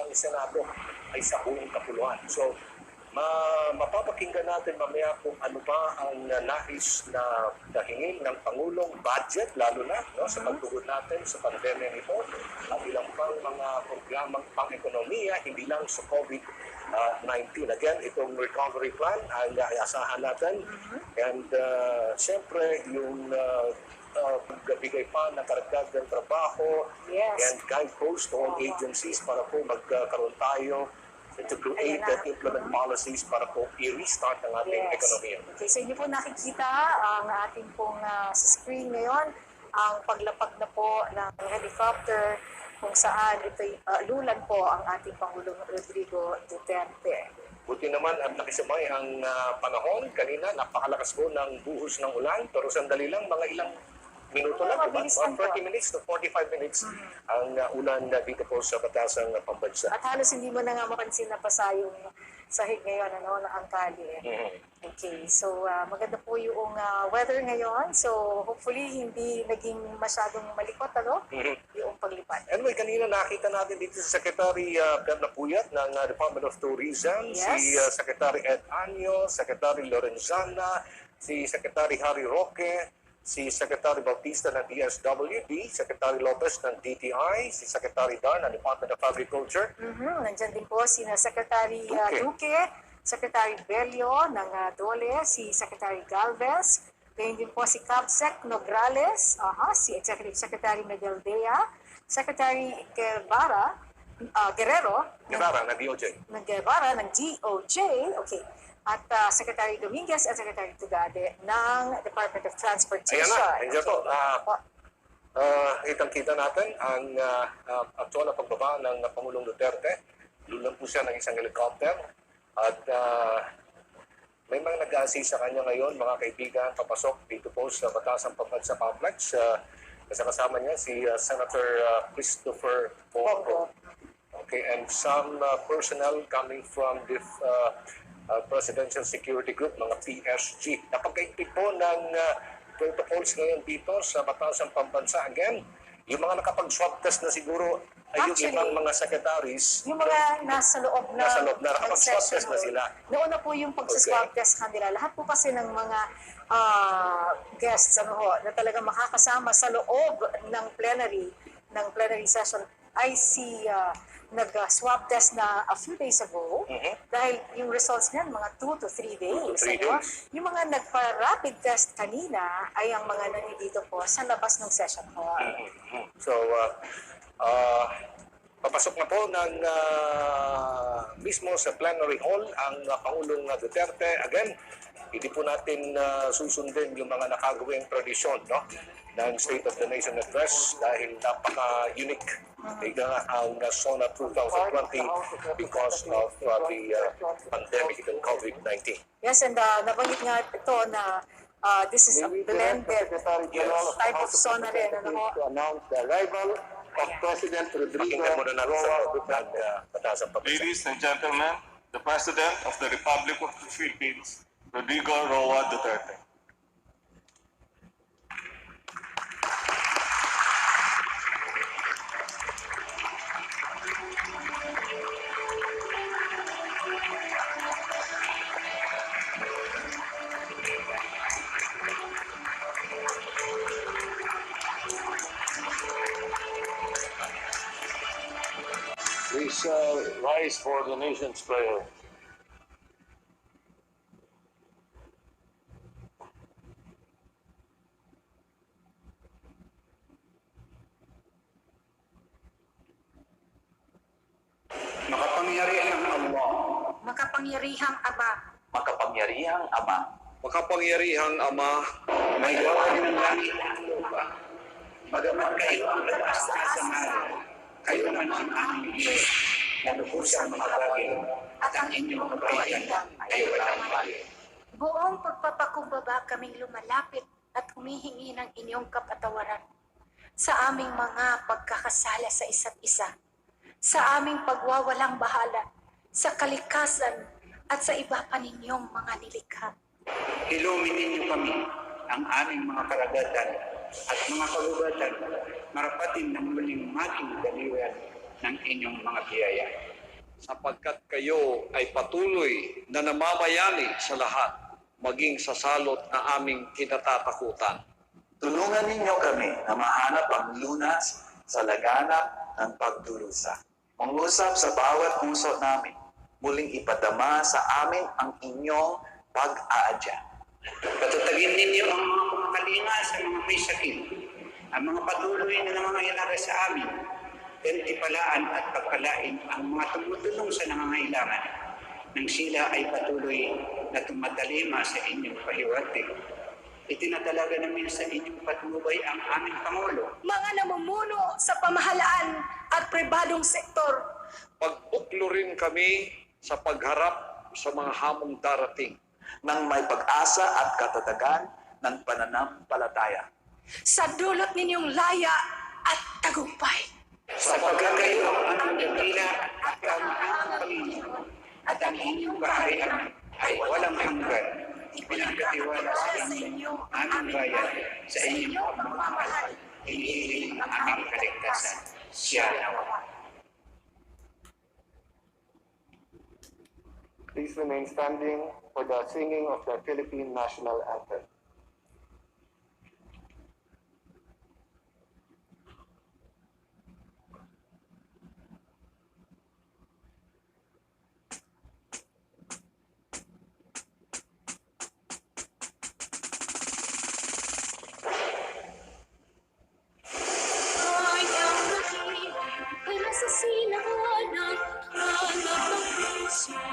ng Senado ay sa buong kapuluan. So, mapapakinggan natin mamaya kung ano ba ang nais na hingin ng Pangulong budget, lalo na sa pagtugod natin sa pandemya nito at ilang pang mga programang pang-ekonomiya, hindi lang sa COVID-19. Again, itong recovery plan ang iasahan natin. And siyempre, yung bigay pa ng karagdag ng trabaho and guidepost to all agencies para po magkaroon tayo to create and implement policies para po i-restart ang ating ekonomiya. Okay, so inyo po nakikita ang ating pong sa screen ngayon, ang paglapag na po ng helicopter kung saan ito'y lulan po ang ating Pangulong Rodrigo Duterte. Buti naman at nakisabay ang panahon. Kanina napakalakas po ng buhos ng ulan, pero sandali lang, mga ilang minuto lang, 30 minutes to 45 minutes ang ulan dito po sa batasang pambansa. At halos hindi mo na nga mapansin na pasa yung sahig ngayon, na ang kali. Okay, so maganda po yung weather ngayon. So hopefully hindi naging masyadong malikot, yung paglipad. Anyway, kanina nakita natin dito si Secretary Bernard Puyat ng Department of Tourism, si Secretary Ed Anyo, Secretary Lorenzana, si Secretary Harry Roque, si Secretary Bautista ng DSWD, Secretary Lopez ng DTI, si Secretary Dar ng Department of Agriculture. Nandyan din po si Secretary Duque, Secretary Belio ng DOLE, si Secretary Galvez, gayon din po si Cabsec Nograles, si Executive Secretary Miguel Dea, Secretary Guerrero ng DOJ. ng DOJ, okay. At Secretary Dominguez at Secretary Tugade ng Department of Transportation. Ayan na, nandiyan po. Kitang-kita natin ang aktual na pagbaba ng Pangulong Duterte. Lulan po siya ng isang helicopter. At may mga nag-a-assist sa kanya ngayon, mga kaibigan, papasok dito po sa Batasang Pambansa Complex. Kasama niya si Senator Christopher Bongo. Okay, and some personnel coming from the Presidential Security Group, mga PSG. Napagkaigpit po ng protocols ngayon dito sa Batasang Pambansa. Again, yung mga nakapag-swab test na siguro ay yung ibang mga secretaries. Yung mga nasa loob na nakapag-swab test na sila. Nauna po yung pag-swab test kanila. Lahat po kasi ng mga guests na talagang makakasama sa loob ng plenary session ay si nag-swab test na a few days ago dahil yung results niyan mga 2 to 3 days. Yung mga nagpa-rapid test kanina ay ang mga nandito po sa labas ng session hall. So, papasok na po ng mismo sa plenary hall ang Pangulong Duterte. Again, hindi po natin susundin yung mga nakagawing tradisyon ng State of the Nation Address dahil napaka-unique ang SONA 2020 because of the pandemic and COVID-19. Yes, and nabanggit nga ito na this is a blended type of SONA rin. To announce the arrival of President Rodrigo. Ladies and gentlemen, the President of the Republic of the Philippines, Rodrigo Roa Duterte. Please rise for the nation's prayer. Makapangyarihang Allah. Makapangyarihang Ama. Makapangyarihang Ama. Makapangyarihang Ama, May gawa ng langit at lupa. Bagamat kayo ang lakas sa kasamahan, kayo naman ang aming Diyos na lubusang mga bagay at ang inyong mga kawalan ay walang mali. Buong pagpapakumbaba kaming lumalapit at humihingi ng inyong kapatawaran sa aming mga pagkakasala sa isa't isa, sa aming pagwawalang bahala, sa kalikasan at sa iba pa ninyong mga nilikha. Ilumin ninyo kami ang aming mga karagatan at mga kagubatan, marapatin ng muling maging daliwan ng inyong mga biyaya. sapagkat kayo ay patuloy na namamayani sa lahat, maging sa salot na aming kinatatakutan. Tulungan ninyo kami na mahanap ang lunas sa laganap ng pagdurusa. Mangusap sa bawat puso namin, muling ipadama sa amin ang inyong pag-aadya. Patatagin ninyo ang mga kumakalinga sa mga may sakit, ang mga patuloy na nangangailangan sa amin, tipalaan at pagpalain ang mga tumutulong sa nangangailangan nang sila ay patuloy na tumatalima sa inyong pahiwatig. Itinatalaga namin sa inyong patnubay ang aming Pangulo. Mga namumuno sa pamahalaan at pribadong sektor, Pagbuklurin kami sa pagharap sa mga hamong darating. Nang may pag-asa at katatagan ng pananampalataya. sa dulot ninyong laya at tagumpay. Sapagkat kayo ang aming dakila at kaunang Panginoon, at ang inyong kaharian ay walang hanggan. Pinagkatiwala sa inyo, aming bayan, sa inyong pagmamahal, hinihiling ang aming kaligtasan. Siya nawa. Please remain standing for the singing of the Philippine National Anthem.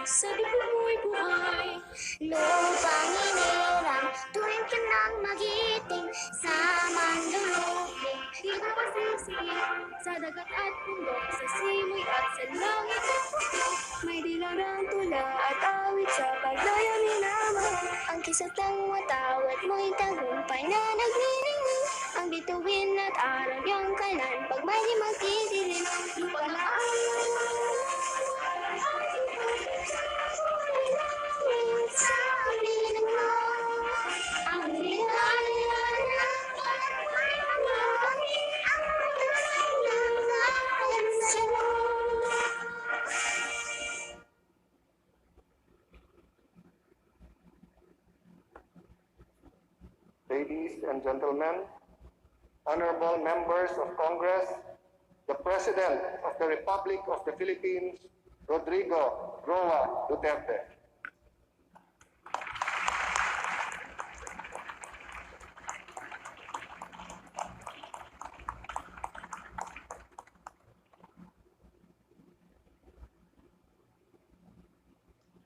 Sa likod mo'y buhay, lupang inirang, tuwing ka nang magiting, sa manduluping, ikaw masisiyang, sa dagat at bundok, sa simoy at sa langit at bundok, may dilarang tula at awit sa pagdaya minamay, ang kisat ng watawat mo'y tagumpay na nagniningning, ang bituin at araw yung kalan, pag may di magdidilim, lupa na Ladies and gentlemen, honorable members of Congress, the President of the Republic of the Philippines, Rodrigo Roa Duterte.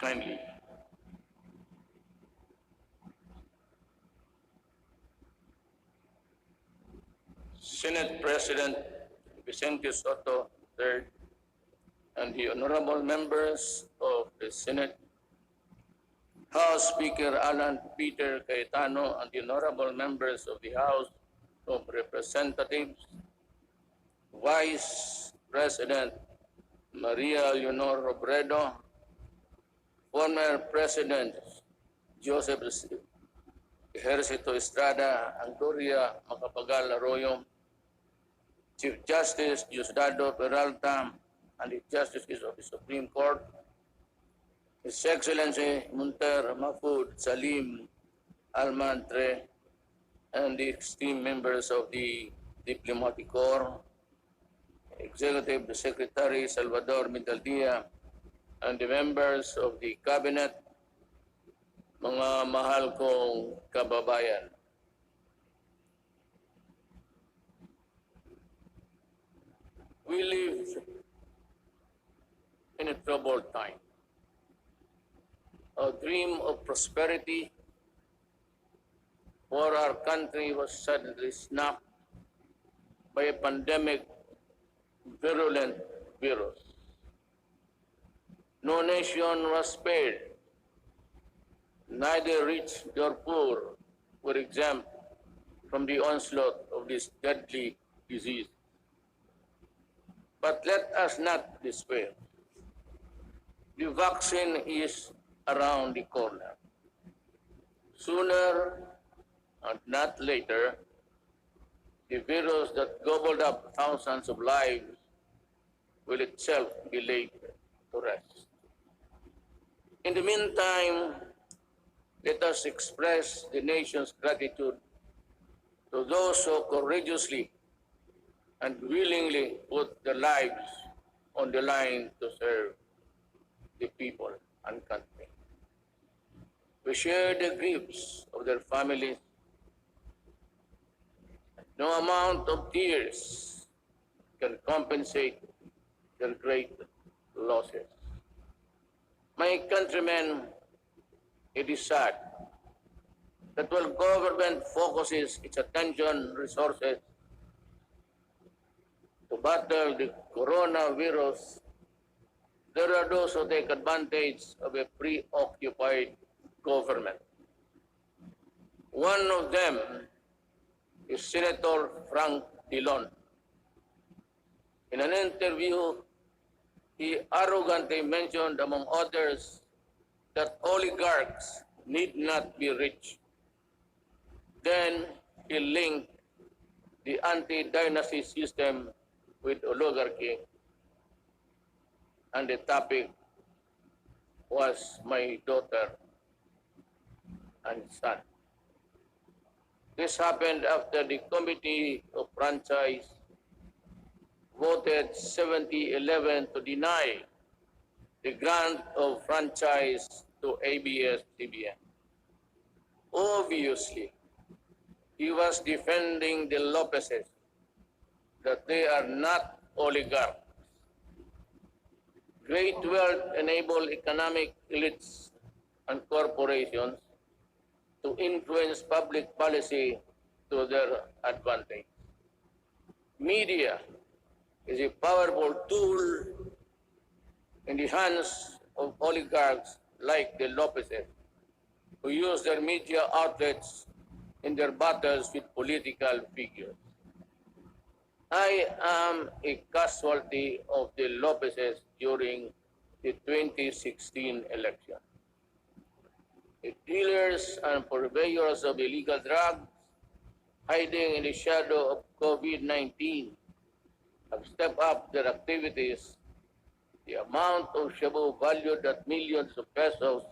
Kindly. Senate President Vicente Soto III and the honorable members of the Senate, House Speaker Alan Peter Cayetano and the honorable members of the House of Representatives, Vice President Maria Leonor Robredo, former President Joseph Ejercito Estrada, Gloria Macapagal Arroyo, Chief Justice Diosdado Peralta, and the Justices of the Supreme Court, His Excellency Munter Mahfoud Salim Almantre, and the esteemed members of the Diplomatic Corps, Executive Secretary Salvador Mindaldia, and the members of the Cabinet, mga mahal kong kababayan. We live in a troubled time. A dream of prosperity for our country was suddenly snapped by a pandemic, virulent virus. No nation was spared. Neither rich nor poor were exempt from the onslaught of this deadly disease. But let us not despair. The vaccine is around the corner. Sooner and not later, the virus that gobbled up thousands of lives will itself be laid to rest. In the meantime, let us express the nation's gratitude to those who courageously and willingly put their lives on the line to serve the people and country. We share the griefs of their families. No amount of tears can compensate their great losses. My countrymen, it is sad that while government focuses its attention resources to battle the coronavirus, there are those who take advantage of a preoccupied government. One of them is Senator Frank Dillon. In an interview, he arrogantly mentioned, among others, that oligarchs need not be rich. Then he linked the anti-dynasty system with oligarchy, and the topic was my daughter and son. This happened after the Committee of Franchise voted 70-11 to deny the grant of franchise to ABS-CBN. Obviously, he was defending the Lopezes, that they are not oligarchs. Great wealth enable economic elites and corporations to influence public policy to their advantage. Media is a powerful tool in the hands of oligarchs like the Lopezes, who use their media outlets in their battles with political figures. I am a casualty of the Lopezes during the 2016 election. The dealers and purveyors of illegal drugs hiding in the shadow of COVID-19 have stepped up their activities. The amount of shabu valued at millions of pesos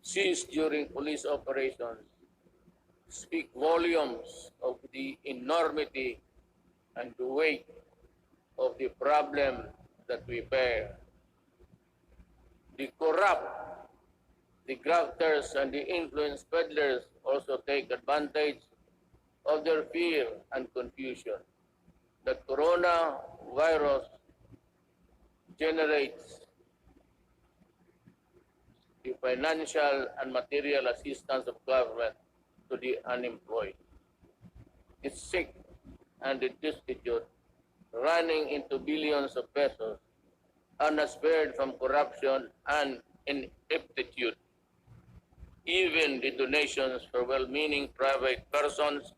seized during police operations speak volumes of the enormity and the weight of the problem that we bear. The corrupt, the grafters, and the influence peddlers also take advantage of their fear and confusion that coronavirus generates the financial and material assistance of government to the unemployed, the sick, and the destitute, running into billions of pesos, are not spared from corruption and ineptitude. Even the donations for well-meaning private persons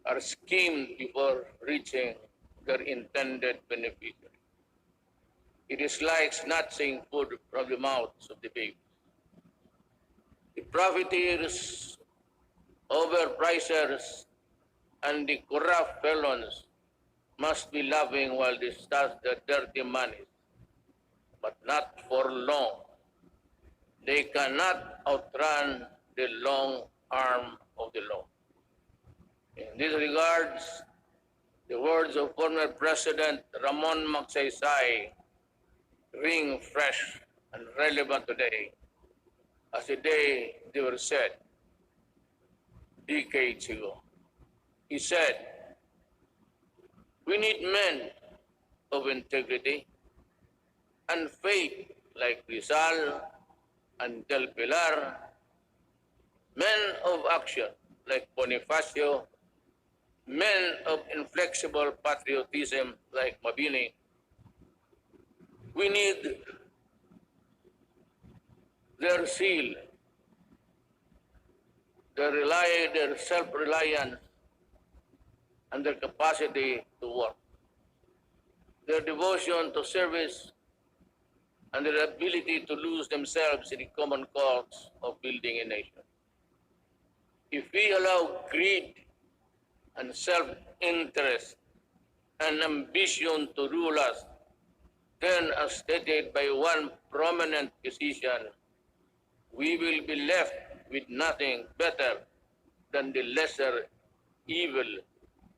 are schemed before reaching their intended beneficiary. It is like snatching food from the mouths of the babies. The profiteers, overpricers, and the corrupt felons must be laughing while they stash their dirty money, but not for long. They cannot outrun the long arm of the law. In these regards, the words of former President Ramon Magsaysay ring fresh and relevant today as the day they were said decades ago. He said, "We need men of integrity and faith like Rizal and Del Pilar, men of action like Bonifacio, men of inflexible patriotism like Mabini. We need their zeal, their self-reliance, and their capacity to work, their devotion to service, and their ability to lose themselves in the common cause of building a nation. If we allow greed and self-interest and ambition to rule us, then as stated by one prominent physician, we will be left with nothing better than the lesser evil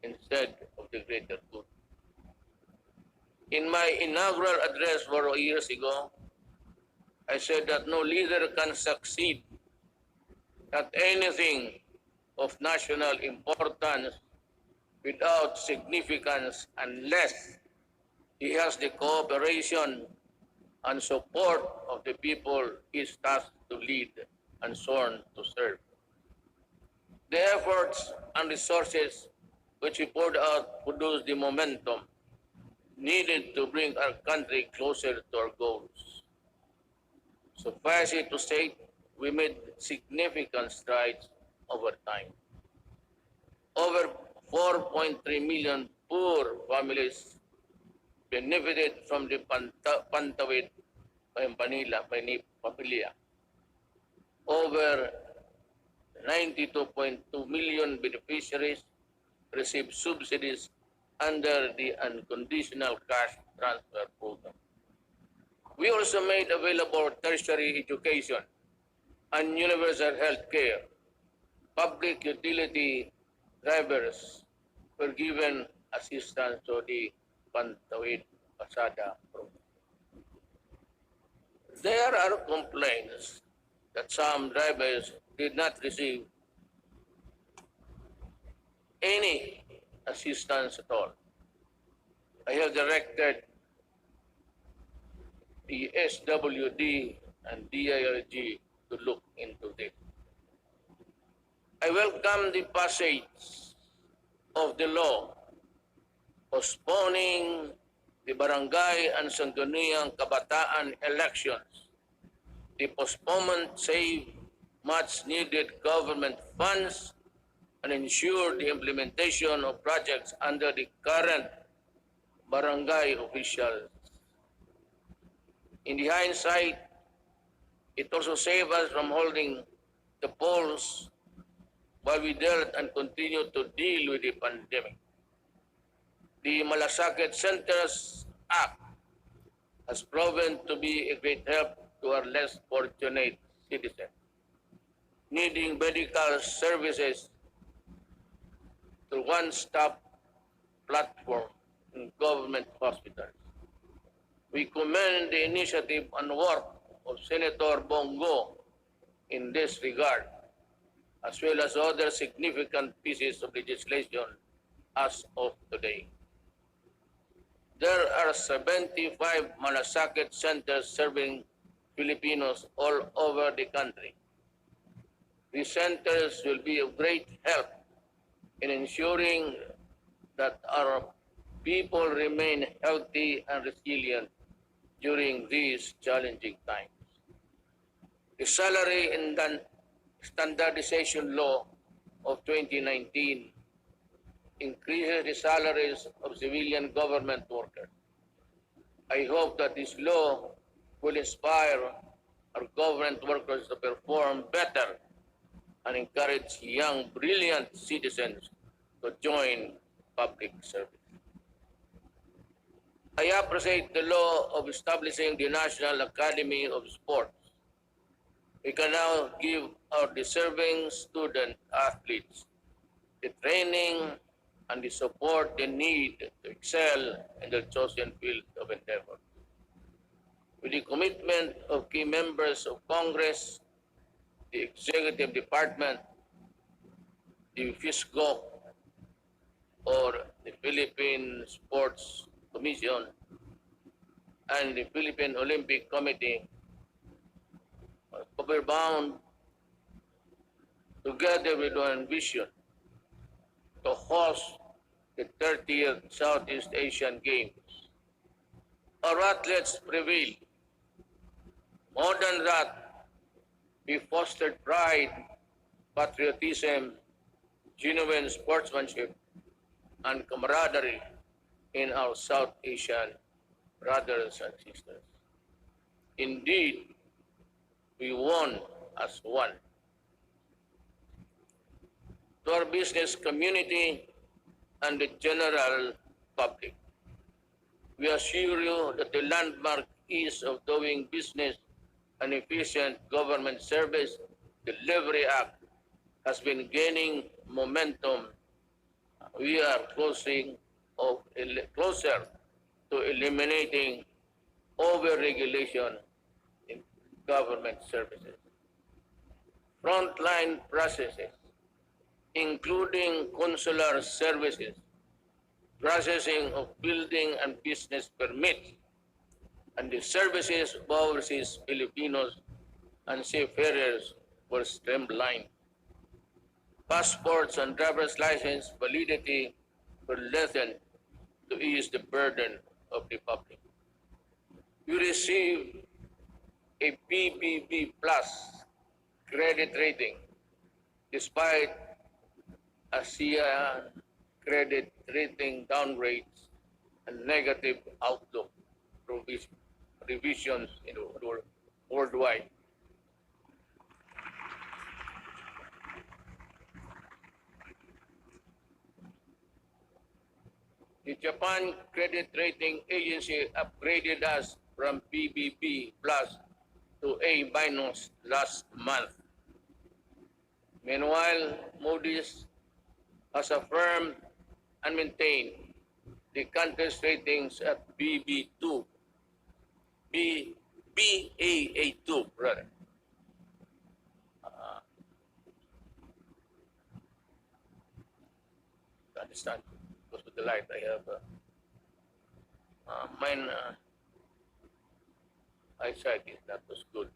instead of the greater good. In my inaugural address 4 years ago, I said that no leader can succeed at anything of national importance without significance unless he has the cooperation and support of the people he is tasked to lead and sworn to serve. The efforts and resources which we poured out produced the momentum needed to bring our country closer to our goals. Suffice it to say, we made significant strides over time. Over 4.3 million poor families benefited from the Pantawid Pamilya. Over 92.2 million beneficiaries received subsidies under the unconditional cash transfer program. We also made available tertiary education and universal health care. Public utility drivers were given assistance to the Pantawid Pasada program. There are complaints that some drivers did not receive any assistance at all. I have directed the SWD and DIRG to look into this. I welcome the passage of the law postponing the barangay and sangguniang kabataan elections. The postponement saved much needed government funds and ensured the implementation of projects under the current barangay officials. In the hindsight, it also saved us from holding the polls while we dealt and continued to deal with the pandemic. The Malasakit Centers Act has proven to be a great help to our less fortunate citizens needing medical services through one-stop platform in government hospitals. We commend the initiative and work of Senator Bongo in this regard, as well as other significant pieces of legislation as of today. There are 75 Malasakit centers serving Filipinos all over the country. These centers will be of great help in ensuring that our people remain healthy and resilient during these challenging times. The Salary and Standardization Law of 2019 increases the salaries of civilian government workers. I hope that this law will inspire our government workers to perform better and encourage young, brilliant citizens to join public service. I appreciate the law of establishing the National Academy of Sports. We can now give our deserving student athletes the training and the support they need to excel in their chosen field of endeavor. With the commitment of key members of Congress, the Executive Department, the FISGO, or the Philippine Sports Commission, and the Philippine Olympic Committee, we're bound together with one vision to host the 30th Southeast Asian Games. Our athletes prevail. More than that, we fostered pride, patriotism, genuine sportsmanship, and camaraderie in our South Asian brothers and sisters. Indeed, we won as one. To our business community and the general public, We assure you that the landmark ease of doing business and efficient government service delivery act has been gaining momentum. We are closer to eliminating over-regulation in government services. Frontline processes, including consular services, processing of building and business permits, and the services of overseas Filipinos and seafarers were streamlined. Passports and driver's license validity were lessened to ease the burden of the public. We received a BBB plus credit rating despite ASEAN credit rating downgrades and negative outlook revisions worldwide. The Japan Credit Rating Agency upgraded us from BBB plus to A minus last month. Meanwhile, Moody's has affirmed and maintained the country's ratings at BB2, BAA2 rather. Understand? Because with the light I have mine eyesight is not as good.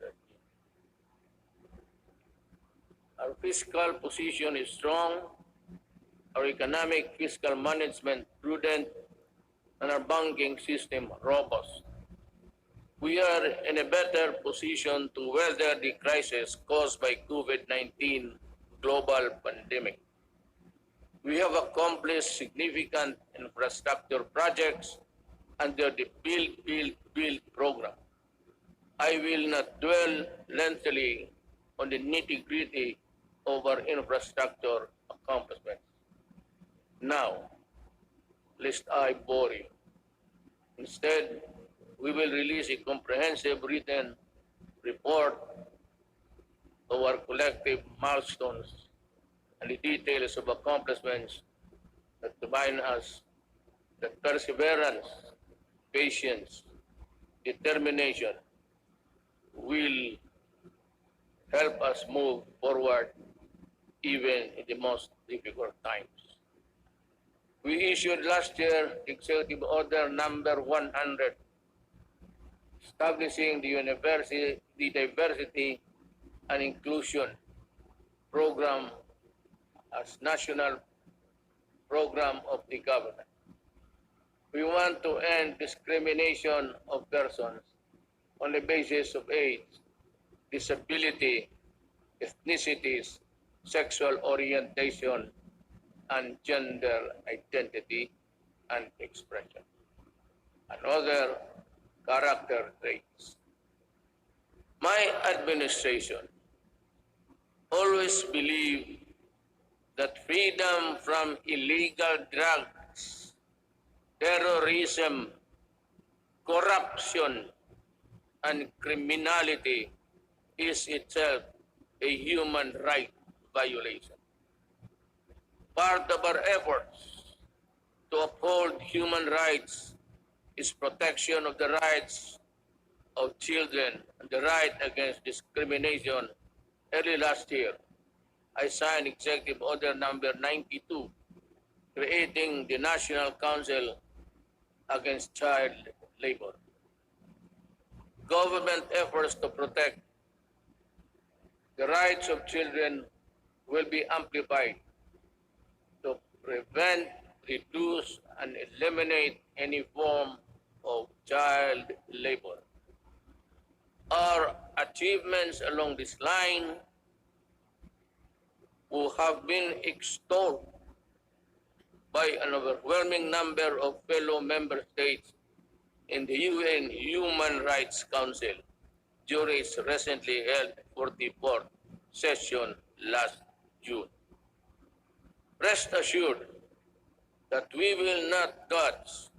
Our fiscal position is strong, our economic fiscal management prudent, and our banking system robust. We are in a better position to weather the crisis caused by COVID-19 global pandemic. We have accomplished significant infrastructure projects under the Build program. I will not dwell lengthily on the nitty-gritty of our infrastructure accomplishments. Now, lest I bore you. Instead, we will release a comprehensive written report of our collective milestones and the details of accomplishments that define us, that perseverance, patience, determination will help us move forward even in the most difficult times. We issued last year Executive Order number 100, establishing the Diversity and Inclusion Program as national program of the government. We want to end discrimination of persons on the basis of age, disability, ethnicities, sexual orientation, and gender identity and expression, and other character traits. My administration always believed that freedom from illegal drugs, terrorism, corruption, and criminality is itself a human right violation. Part of our efforts to uphold human rights is protection of the rights of children and the right against discrimination. Early last year, I signed Executive Order number 92, creating the National Council Against Child Labor. Government efforts to protect the rights of children will be amplified to prevent, reduce, and eliminate any form of child labor. Our achievements along this line will have been extolled by an overwhelming number of fellow member states in the UN Human Rights Council during its recently held 44th session last June. Rest assured that we will not dodge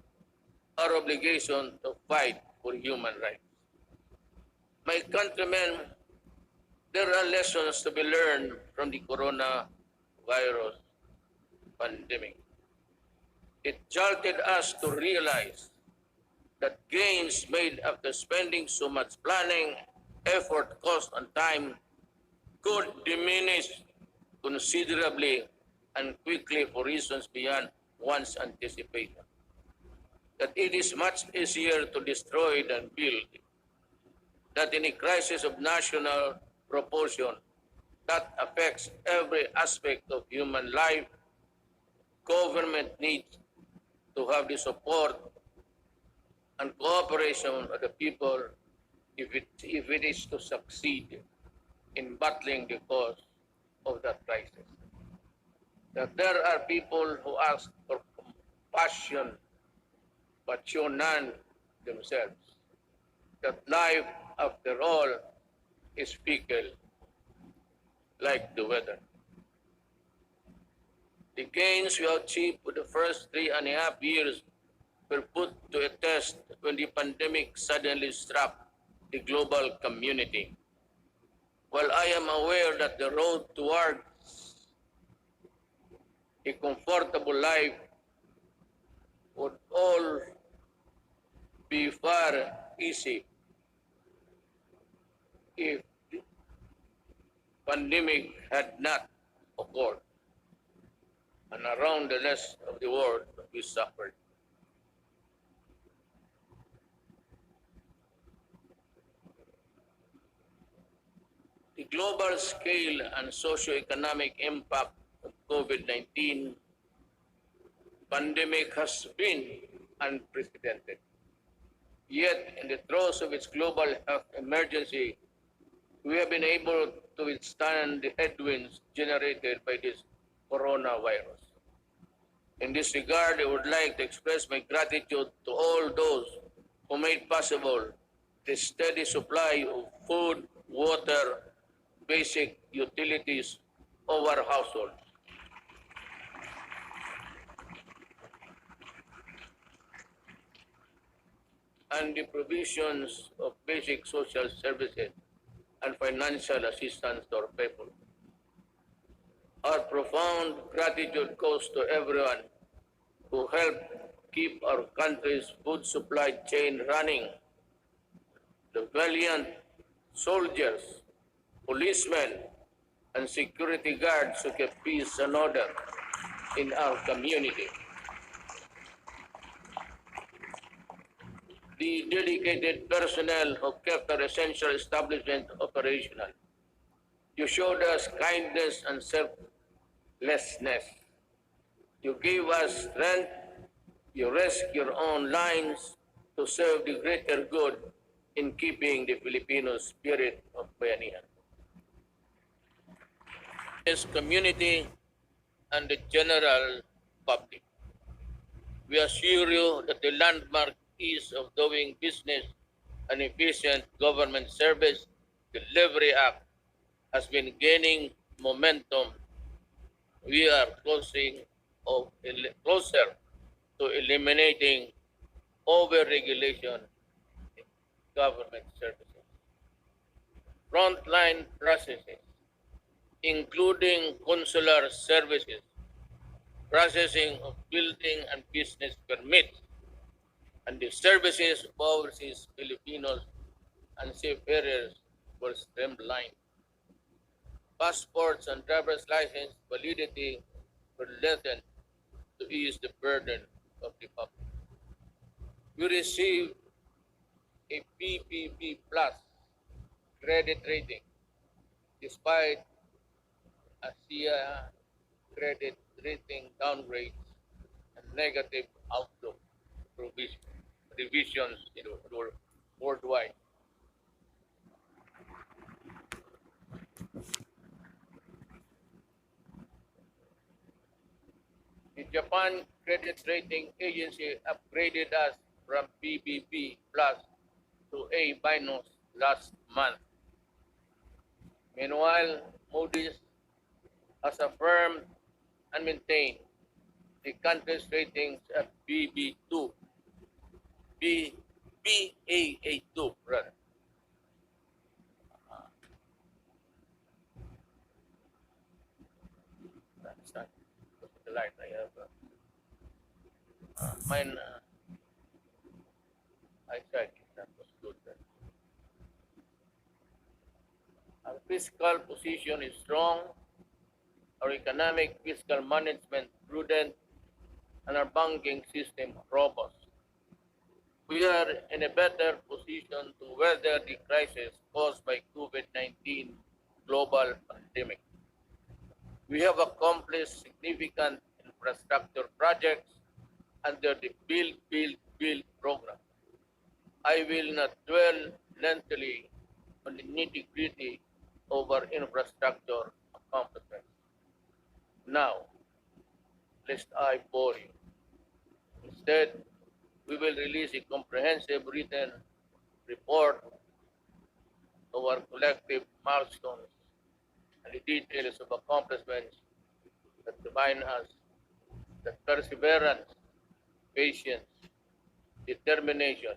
our obligation to fight for human rights. My countrymen, there are lessons to be learned from the coronavirus pandemic. It jolted us to realize that gains made after spending so much planning, effort, cost, and time could diminish considerably and quickly for reasons beyond one's anticipation. That it is much easier to destroy than build. That in a crisis of national proportion that affects every aspect of human life, government needs to have the support and cooperation of the people if it is to succeed in battling the cause of that crisis. That there are people who ask for compassion but show none themselves. That life, after all, is fickle, like the weather. The gains we achieved for the first 3.5 years were put to a test when the pandemic suddenly struck the global community. While I am aware that the road towards a comfortable life would all be far easy if the pandemic had not occurred, and around the rest of the world we suffered. The global scale and socio-economic impact of COVID-19 pandemic has been unprecedented. Yet, in the throes of its global health emergency, we have been able to withstand the headwinds generated by this coronavirus. In this regard, I would like to express my gratitude to all those who made possible the steady supply of food, water, basic utilities of our households. And the provisions of basic social services and financial assistance to our people. Our profound gratitude goes to everyone who helped keep our country's food supply chain running. The valiant soldiers, policemen, and security guards who kept peace and order in our community. The dedicated personnel who kept our essential establishment operational. You showed us kindness and selflessness. You gave us strength. You risked your own lives to serve the greater good in keeping the Filipino spirit of bayanihan. This community and the general public, we assure you that the landmark ease of doing business and efficient government service delivery act has been gaining momentum. We are closer to eliminating over-regulation in government services. Frontline processes, including consular services, processing of building and business permits, and the services of overseas Filipinos and seafarers were streamlined. Passports and driver's license validity were lessened to ease the burden of the public. We received a PPP plus credit rating despite ASEA credit rating downgrades and negative outlook revisions worldwide. The Japan Credit Rating Agency upgraded us from BBB plus to A minus last month. Meanwhile, Moody's has affirmed and maintained the country's ratings at BB2 BAA2, brother. That's not the light I have. Mine, I checked. That was good. Our fiscal position is strong, our economic fiscal management prudent, and our banking system robust. We are in a better position to weather the crisis caused by COVID-19 global pandemic. We have accomplished significant infrastructure projects under the Build program. I will not dwell lengthily on the nitty-gritty of our infrastructure accomplishments. Now, lest I bore you. Instead, we will release a comprehensive written report of our collective milestones and the details of accomplishments that remind us that perseverance, patience, determination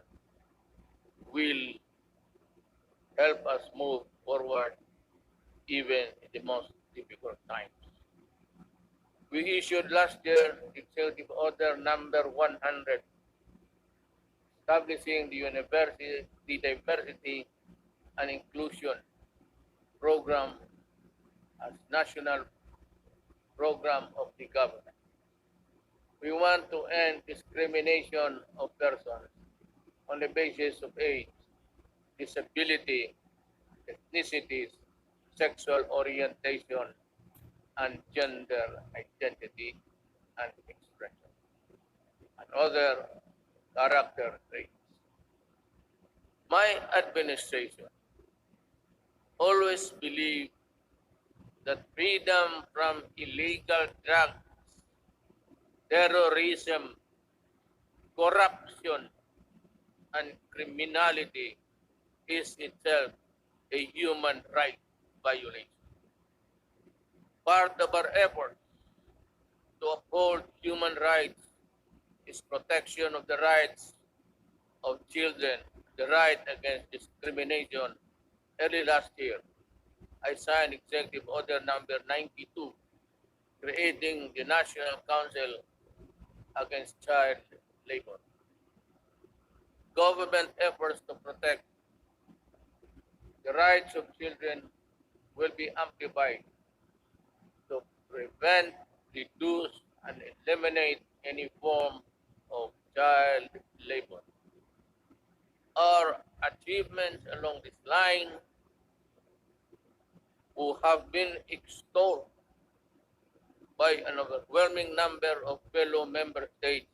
will help us move forward even in the most difficult times. We issued last year Executive Order number 100, establishing the Diversity and Inclusion Program as national program of the government. We want to end discrimination of persons on the basis of age, disability, ethnicities, sexual orientation, and gender identity and expression, and other character traits. My administration always believed that freedom from illegal drugs, terrorism, corruption, and criminality is itself a human right violation. Part of our effort to uphold human rights is protection of the rights of children, the right against discrimination. Early last year, I signed Executive Order number 92, creating the National Council Against Child Labor. Government efforts to protect the rights of children will be amplified to prevent, reduce, and eliminate any form of child labor. Our achievements along this line who have been extolled by an overwhelming number of fellow member states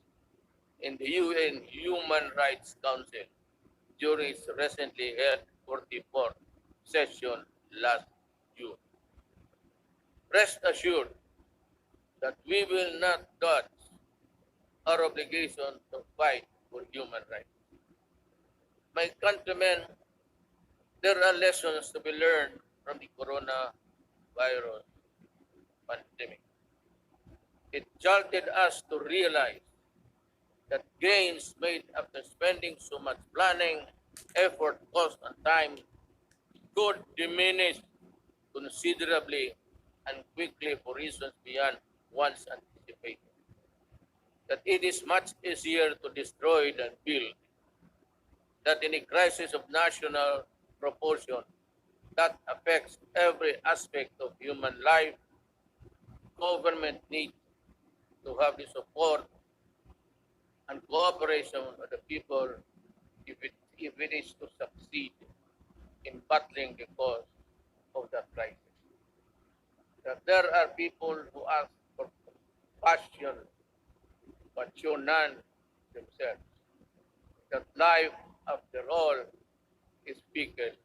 in the UN Human Rights Council during its recently held 44th session last June. Rest assured that we will not dodge our obligation to fight for human rights. My countrymen, there are lessons to be learned from the coronavirus pandemic. It jolted us to realize that gains made after spending so much planning, effort, cost, and time could diminish considerably and quickly for reasons beyond one's anticipation. That it is much easier to destroy than build. That in a crisis of national proportion that affects every aspect of human life, government needs to have the support and cooperation of the people if it is to succeed in battling the cause of that crisis. That there are people who ask for compassion but show none themselves. That life, after all, is fickle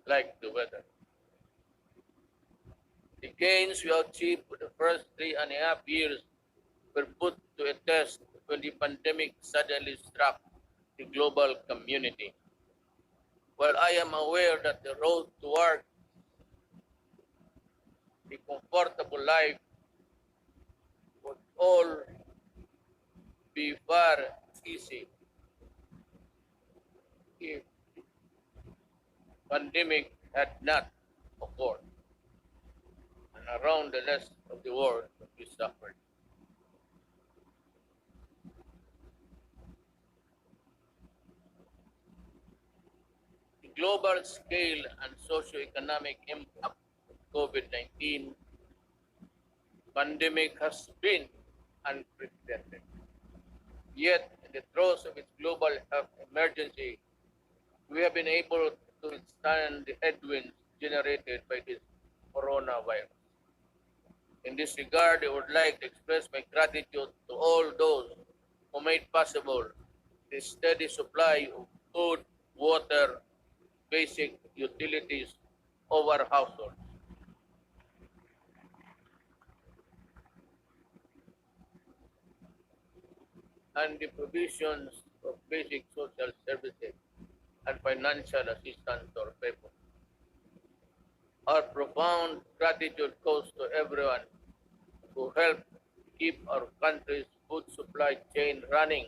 like the weather. The gains we achieved for the first 3.5 years were put to a test when the pandemic suddenly struck the global community. While I am aware that the road toward a comfortable life would all be far easy if pandemic had not occurred and around the rest of the world we suffered. The global scale and socio-economic impact of COVID-19 pandemic has been unprecedented. Yet, in the throes of its global health emergency, we have been able to withstand the headwinds generated by this coronavirus. In this regard, I would like to express my gratitude to all those who made possible the steady supply of food, water, basic utilities of our households. And the provisions of basic social services and financial assistance to our people. Our profound gratitude goes to everyone who helped keep our country's food supply chain running.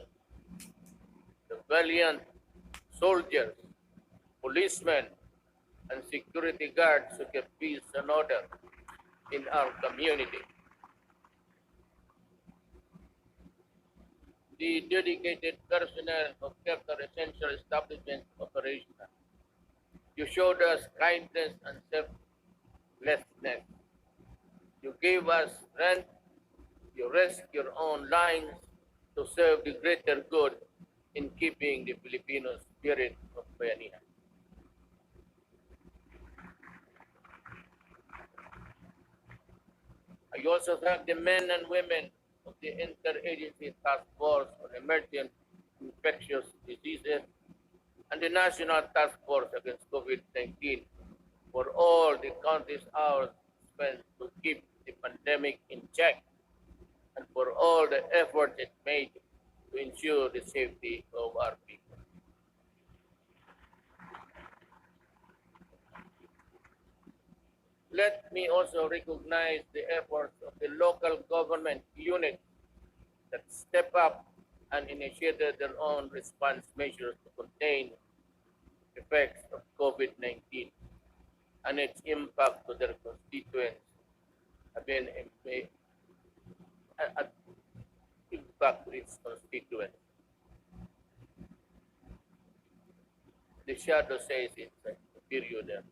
The valiant soldiers, policemen, and security guards who kept peace and order in our community. The dedicated personnel who kept our essential establishments operational. You showed us kindness and selflessness. You gave us strength. You risked your own lives to serve the greater good in keeping the Filipino spirit of bayanihan. I also thank the men and women of the Interagency Task Force on Emergent Infectious Diseases and the National Task Force Against COVID-19 for all the countless hours spent to keep the pandemic in check and for all the efforts it made to ensure the safety of our people. Let me also recognize the efforts of the local government units that stepped up and initiated their own response measures to contain the effects of COVID-19 and its impact to their constituents have been impact to its constituents. The shadow says it's a period there.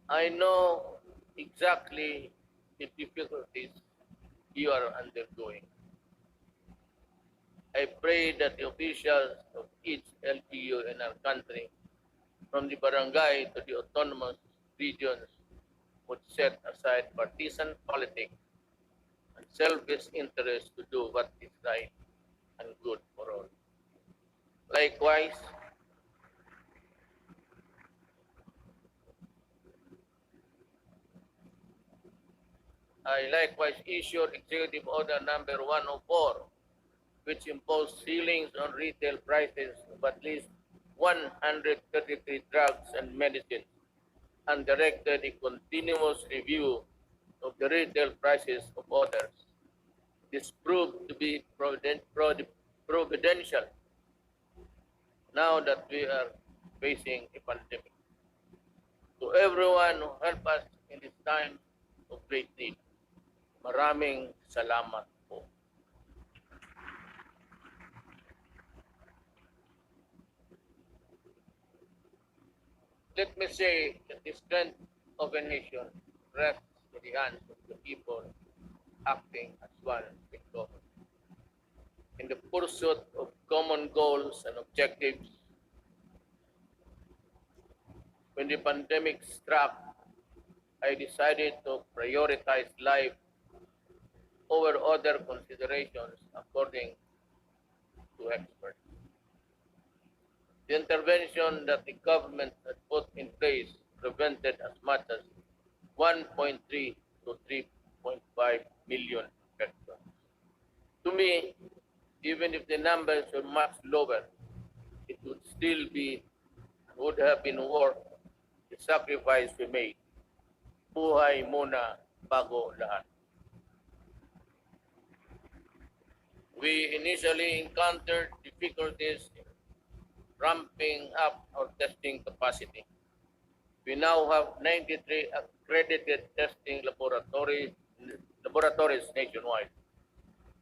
I know exactly the difficulties you are undergoing. I pray that the officials of each LGU in our country, from the barangay to the autonomous regions, would set aside partisan politics and selfish interest to do what is right and good for all. Likewise, I likewise issued Executive Order number 104, which imposed ceilings on retail prices of at least 133 drugs and medicines and directed a continuous review of the retail prices of others. This proved to be providential now that we are facing a pandemic. To everyone who helped us in this time of great need, maraming salamat po. Let me say that the strength of a nation rests in the hands of the people acting as one big government. In the pursuit of common goals and objectives, when the pandemic struck, I decided to prioritize life over other considerations according to experts. The intervention that the government had put in place prevented as much as 1.3 to 3.5 million infections. To me, even if the numbers were much lower, it would still be, would have been worth the sacrifice we made. Buhay muna bago lahat. We initially encountered difficulties ramping up our testing capacity. We now have 93 accredited testing laboratories nationwide,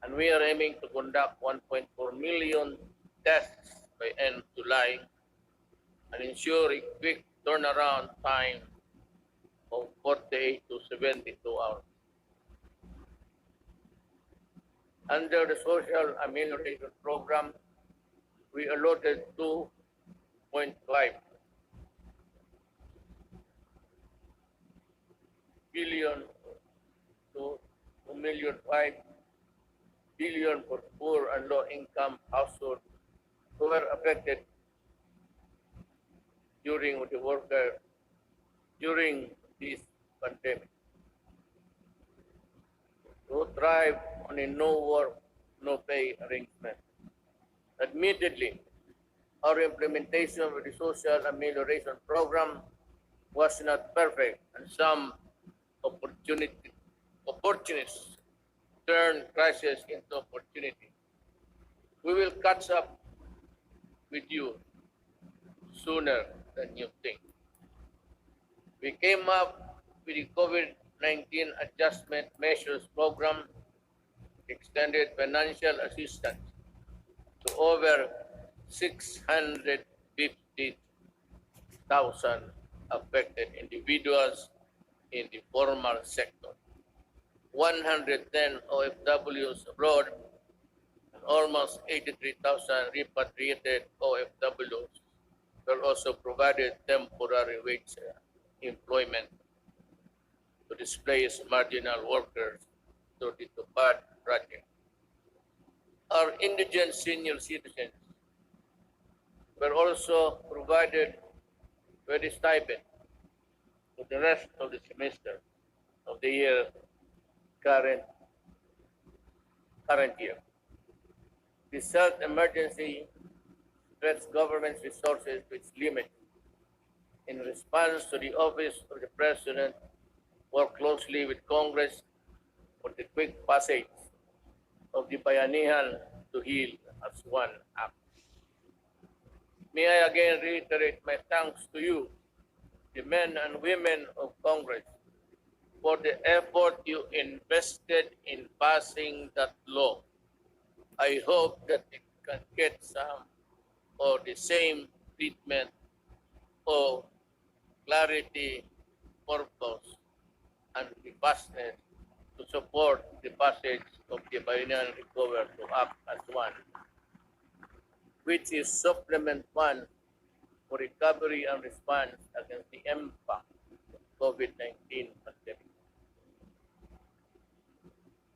and we are aiming to conduct 1.4 million tests by end July and ensure a quick turnaround time of 48 to 72 hours. Under the Social Amelioration Program, we allotted 2.5 billion to 2.5 billion for poor and low-income households who were affected during this pandemic. To thrive on a no work, no pay arrangement. Admittedly, our implementation of the Social Amelioration Program was not perfect, and some opportunists turned crisis into opportunity. We will catch up with you sooner than you think. We came up with the COVID-19 Adjustment Measures Program, extended financial assistance to over 650,000 affected individuals in the formal sector, 110 OFWs abroad, and almost 83,000 repatriated OFWs were also provided temporary wage employment to displace marginal workers through the DUTERTE project. Our indigent senior citizens were also provided with a stipend for the rest of the semester of the year current year. This health emergency stretched government's resources to its limit. In response to the Office of the President, work closely with Congress for the quick passage of the Bayanihan to Heal as One Act. May I again reiterate my thanks to you, the men and women of Congress, for the effort you invested in passing that law. I hope that it can get some or the same treatment of clarity, purpose, and robustness to support the passage of the Biennial Recover to Act as One, which is Supplement 1 for recovery and response against the impact of COVID-19 pandemic.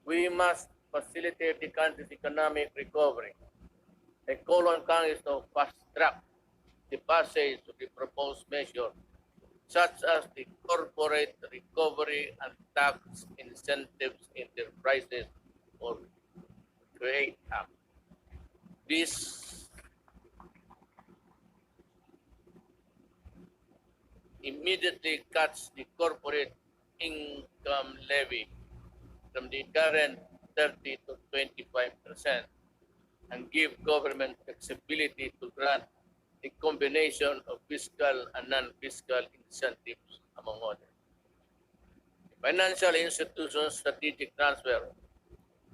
We must facilitate the country's economic recovery. I call on Congress to fast-track the passage of the proposed measure, such as the Corporate Recovery and Tax Incentives Enterprises or CREATE Act. This immediately cuts the corporate income levy from the current 30 to 25% and give government flexibility to grant a combination of fiscal and non-fiscal incentives, among others. Financial institutions strategic transfer,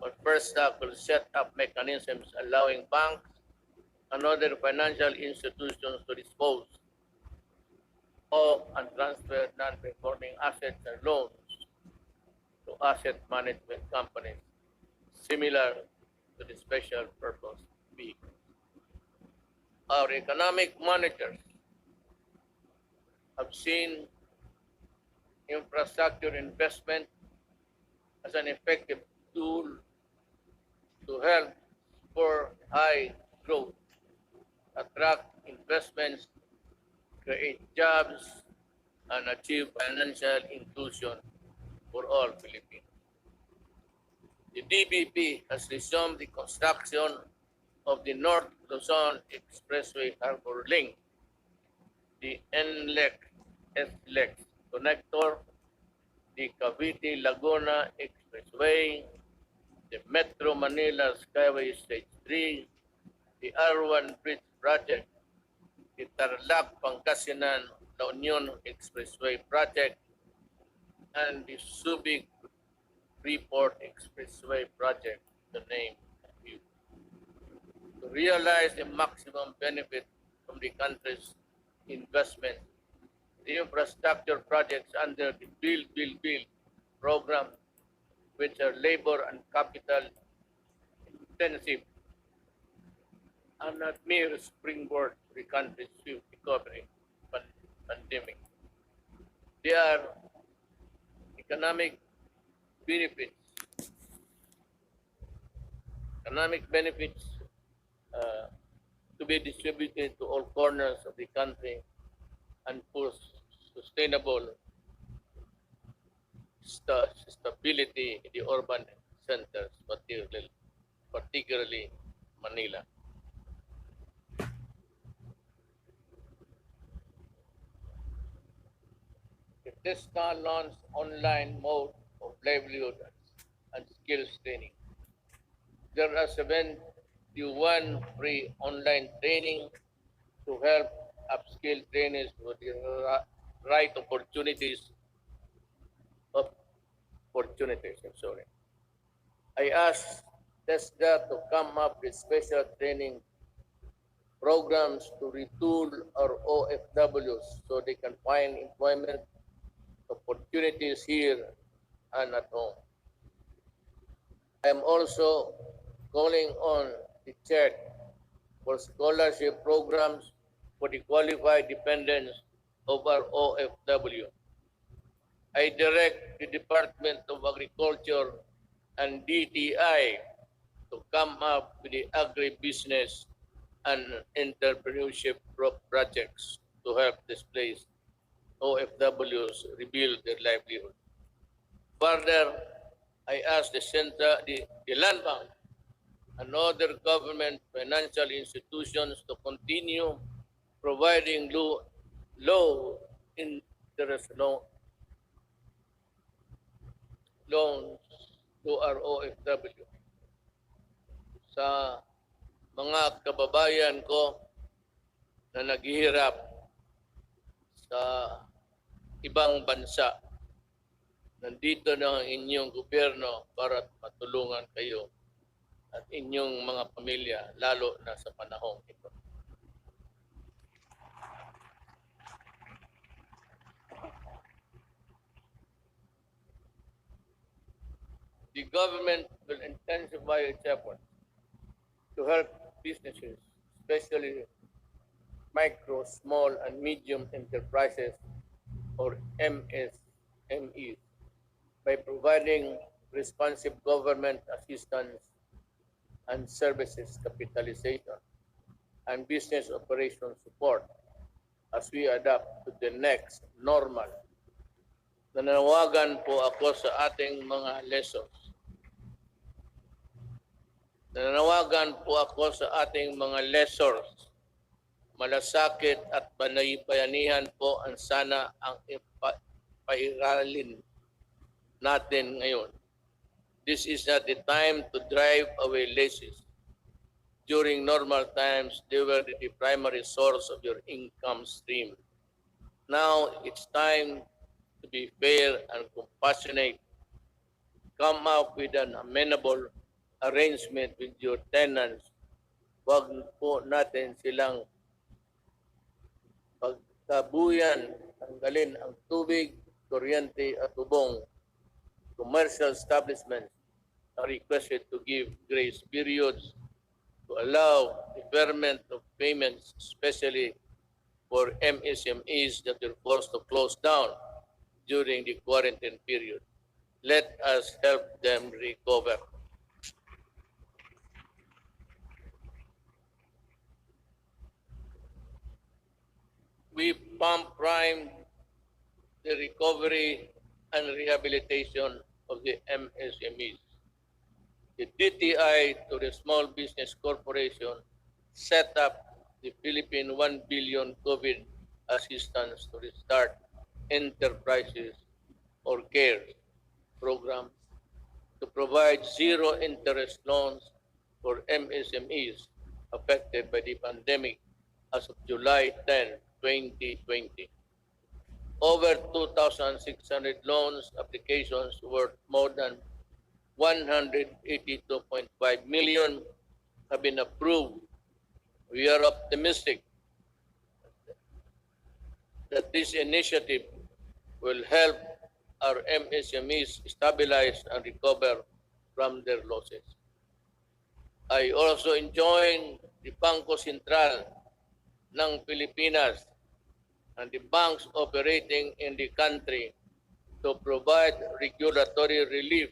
but first up will set up mechanisms allowing banks and other financial institutions to dispose of and transfer non-performing assets and loans to asset management companies, similar to the special purpose vehicle. Our economic monitors have seen infrastructure investment as an effective tool to help spur high growth, attract investments, create jobs, and achieve financial inclusion for all Filipinos. The DBP has resumed the construction of the North Luzon Expressway Harbor Link, the NLEX connector, the Cavite-Laguna Expressway, the Metro Manila Skyway Stage 3, the R1 Bridge Project, Tarlac Pangasinan La Union Expressway Project and the Subic Freeport Expressway Project, to name a few. To realize the maximum benefit from the country's investment, the infrastructure projects under the Build program, which are labor and capital intensive, are not mere springboard to the country's swift recovery pandemic. They are economic benefits, to be distributed to all corners of the country and for sustainable stability in the urban centers, particularly Manila. The TESCA launched online mode of livelihood and skills training. There are 71 free online training to help upskill trainees with the right opportunities. I asked TESCA to come up with special training programs to retool our OFWs so they can find employment opportunities here and at home. I am also calling on the CHED for scholarship programs for the qualified dependents of our OFW. I direct the Department of Agriculture and DTI to come up with the agribusiness and entrepreneurship projects to help displaced OFWs rebuild their livelihood. Further, I ask the Land Bank and other government financial institutions to continue providing low interest loans to our OFW. Sa mga kababayan ko na naghihirap sa ibang bansa, nandito na ang inyong gobyerno para matulungan kayo at inyong mga pamilya, lalo na sa panahong ito. The government will intensify its efforts to help businesses, especially micro, small, and medium enterprises, or MSMEs, by providing responsive government assistance and services capitalization and business operation support as we adapt to the next normal. Nananawagan po ako sa ating mga lessons. Nananawagan po ako sa ating mga lessors. Malasakit at bayanihan po ang sana ang pairalin natin ngayon. This is not the time to drive away lessons. During normal times, they were the primary source of your income stream. Now, it's time to be fair and compassionate. Come up with an amenable arrangement with your tenants. Huwag po natin silang pagkabuyan, tanggalin ang tubig, kuryente at tubong. Commercial establishments are requested to give grace periods to allow deferment of payments, especially for MSMEs that were forced to close down during the quarantine period. Let us help them recover. We pump prime the recovery and rehabilitation of the MSMEs. The DTI to the Small Business Corporation set up the Philippine 1 billion COVID assistance to restart enterprises or CARES program to provide zero interest loans for MSMEs affected by the pandemic as of July 10, 2020. Over 2,600 loans applications worth more than 182.5 million have been approved. We are optimistic that this initiative will help our MSMEs stabilize and recover from their losses. I also join the Bangko Sentral ng Pilipinas and the banks operating in the country to provide regulatory relief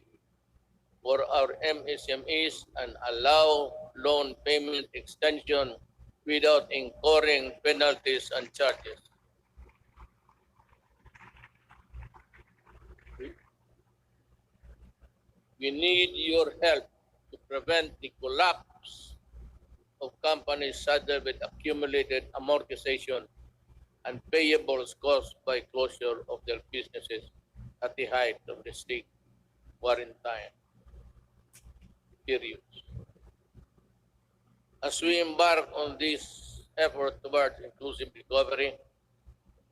for our MSMEs and allow loan payment extension without incurring penalties and charges. We need your help to prevent the collapse of companies saddled with accumulated amortization and payables caused by closure of their businesses at the height of the state quarantine periods. As we embark on this effort towards inclusive recovery,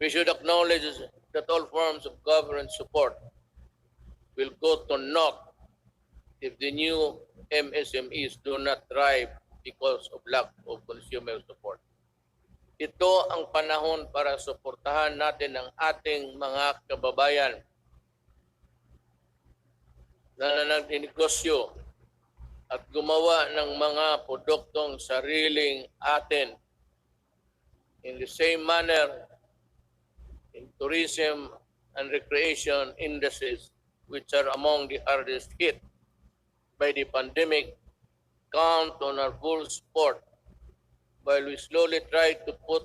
we should acknowledge that all forms of government support will go to naught if the new MSMEs do not thrive because of lack of consumer support. Ito ang panahon para suportahan natin ang ating mga kababayan na nagnegosyo at gumawa ng mga produktong sariling atin. In the same manner, in tourism and recreation industries, which are among the hardest hit by the pandemic, count on our full support while we slowly try to put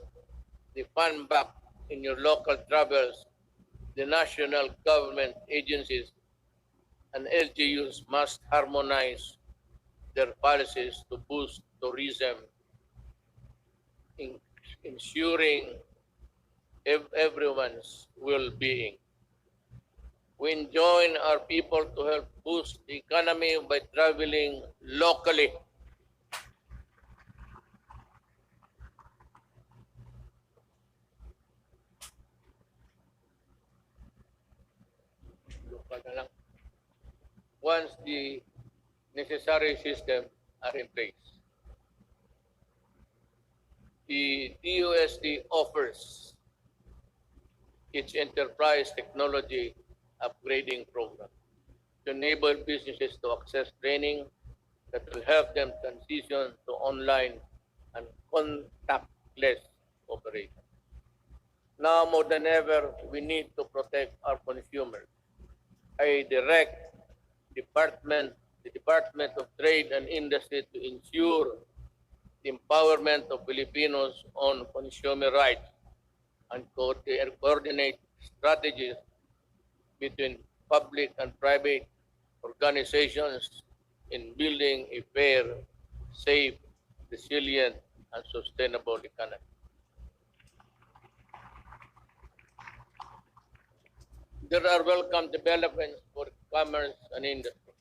the fun back in your local travels. The national government agencies and LGUs must harmonize their policies to boost tourism, ensuring everyone's well-being. We enjoin our people to help boost the economy by traveling locally. Once the necessary systems are in place. The DUST offers its enterprise technology upgrading program to enable businesses to access training that will help them transition to online and contactless operation. Now more than ever, we need to protect our consumers. I direct the Department of Trade and Industry to ensure the empowerment of Filipinos on consumer rights and coordinate strategies between public and private organizations in building a fair, safe, resilient, and sustainable economy. There are welcome developments for commerce and industry,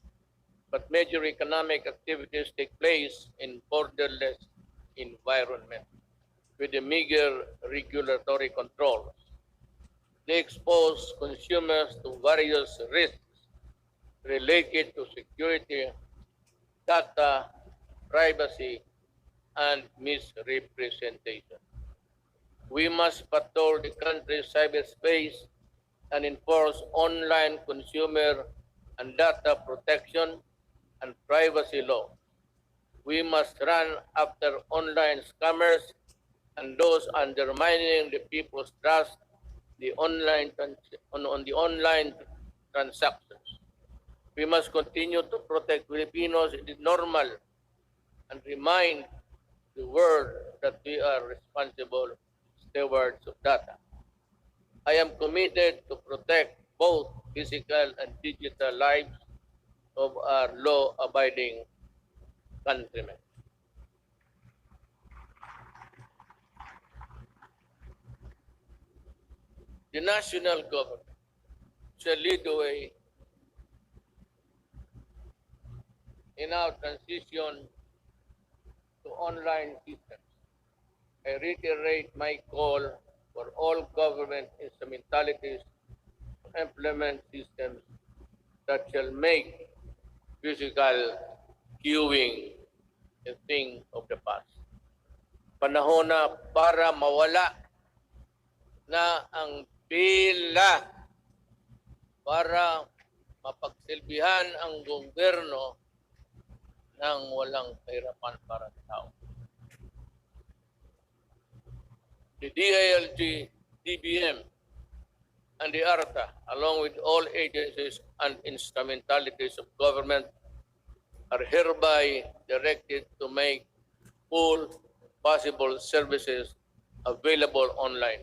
but major economic activities take place in borderless environment with a meager regulatory controls. They expose consumers to various risks related to security, data, privacy, and misrepresentation. We must patrol the country's cyberspace and enforce online consumer and data protection and privacy law. We must run after online scammers and those undermining the people's trust on the online transactions. We must continue to protect Filipinos in the normal and remind the world that we are responsible stewards of data. I am committed to protect both physical and digital lives of our law-abiding countrymen. The national government shall lead the way in our transition to online systems I reiterate my call for all government instrumentalities to implement systems that shall make physical queuing a thing of the past. Panahon na para mawala na ang pila, para mapagsilbihan ang gobyerno ng walang kahirapan para sa tao. The DILG, DBM, and the ARTA, along with all agencies and instrumentalities of government, are hereby directed to make full possible services available online.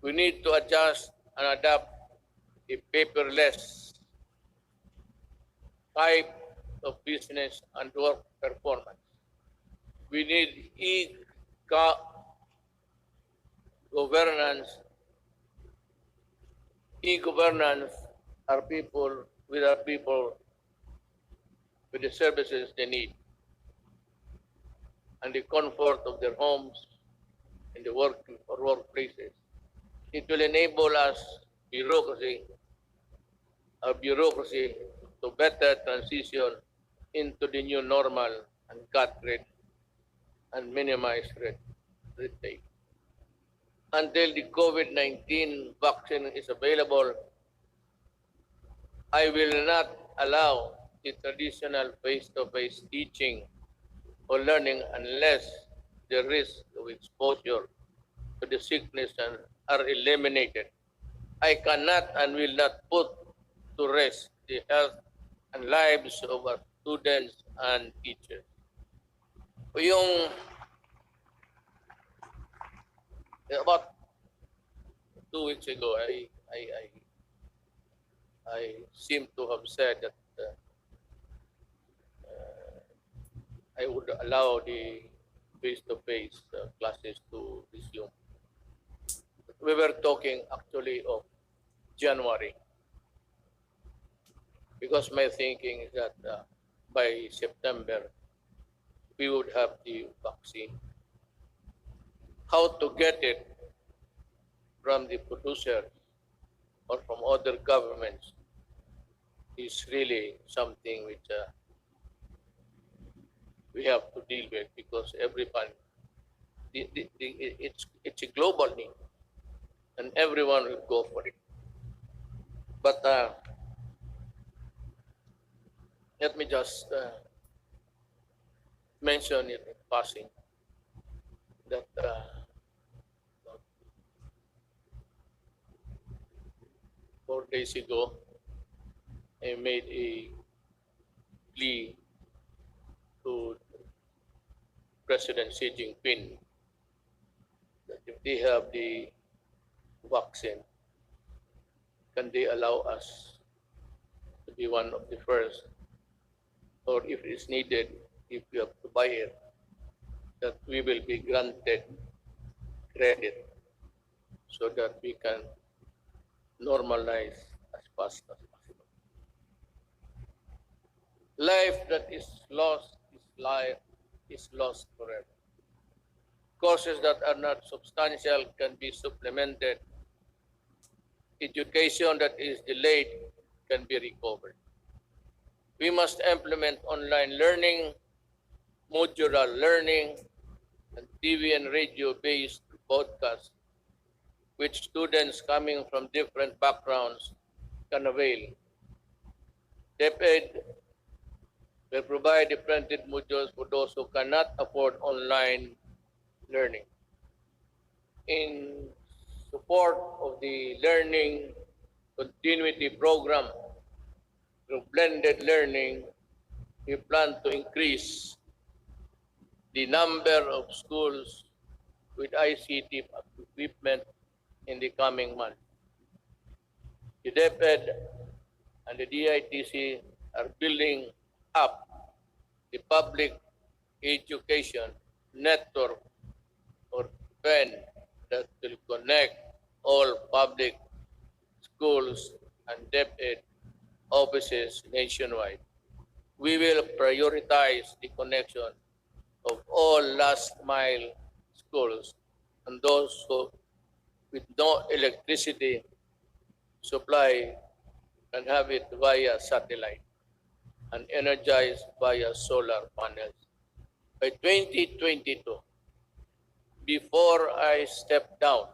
We need to adjust and adapt a paperless type of business and work performance. We need e-governance. E-governance are people with the services they need and the comfort of their homes and the workplaces. It will enable us bureaucracy to better transition into the new normal and cut red and minimize red tape. Until the COVID-19 vaccine is available, I will not allow the traditional face-to-face teaching or learning unless the risk of exposure to the sickness are eliminated. I cannot and will not put to rest the health and lives of our students and teachers. Yung about 2 weeks ago, I seem to have said that I would allow the face-to-face classes to resume. We were talking actually of January, because my thinking is that by September, we would have the vaccine. How to get it from the producer or from other governments is really something which we have to deal with, because everyone, it's a global need, and everyone will go for it. But let me just mention it in passing that 4 days ago, I made a plea to President Xi Jinping that if they have the vaccine, can they allow us to be one of the first, or if it's needed, if we have to buy it, that we will be granted credit so that we can normalize as fast as possible. Life that is lost is lost forever. Courses that are not substantial can be supplemented. Education that is delayed can be recovered. We must implement online learning, modular learning, and TV and radio-based broadcasts, which students coming from different backgrounds can avail. DepEd will provide the printed modules for those who cannot afford online learning. In support of the learning continuity program through blended learning, we plan to increase the number of schools with ICT equipment in the coming months. The DepEd and the DITC are building up the public education network, or PEN, that will connect all public schools and DepEd offices nationwide. We will prioritize the connection of all last mile schools and those who with no electricity supply can have it via satellite and energized via solar panels. By 2022, before I step down,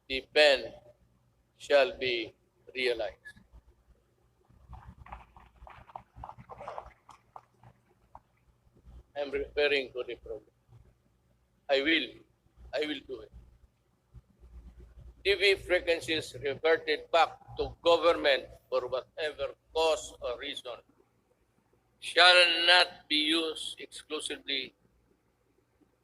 the pen shall be realized. I'm referring to the program. I will do it. TV frequencies reverted back to government for whatever cause or reason shall not be used exclusively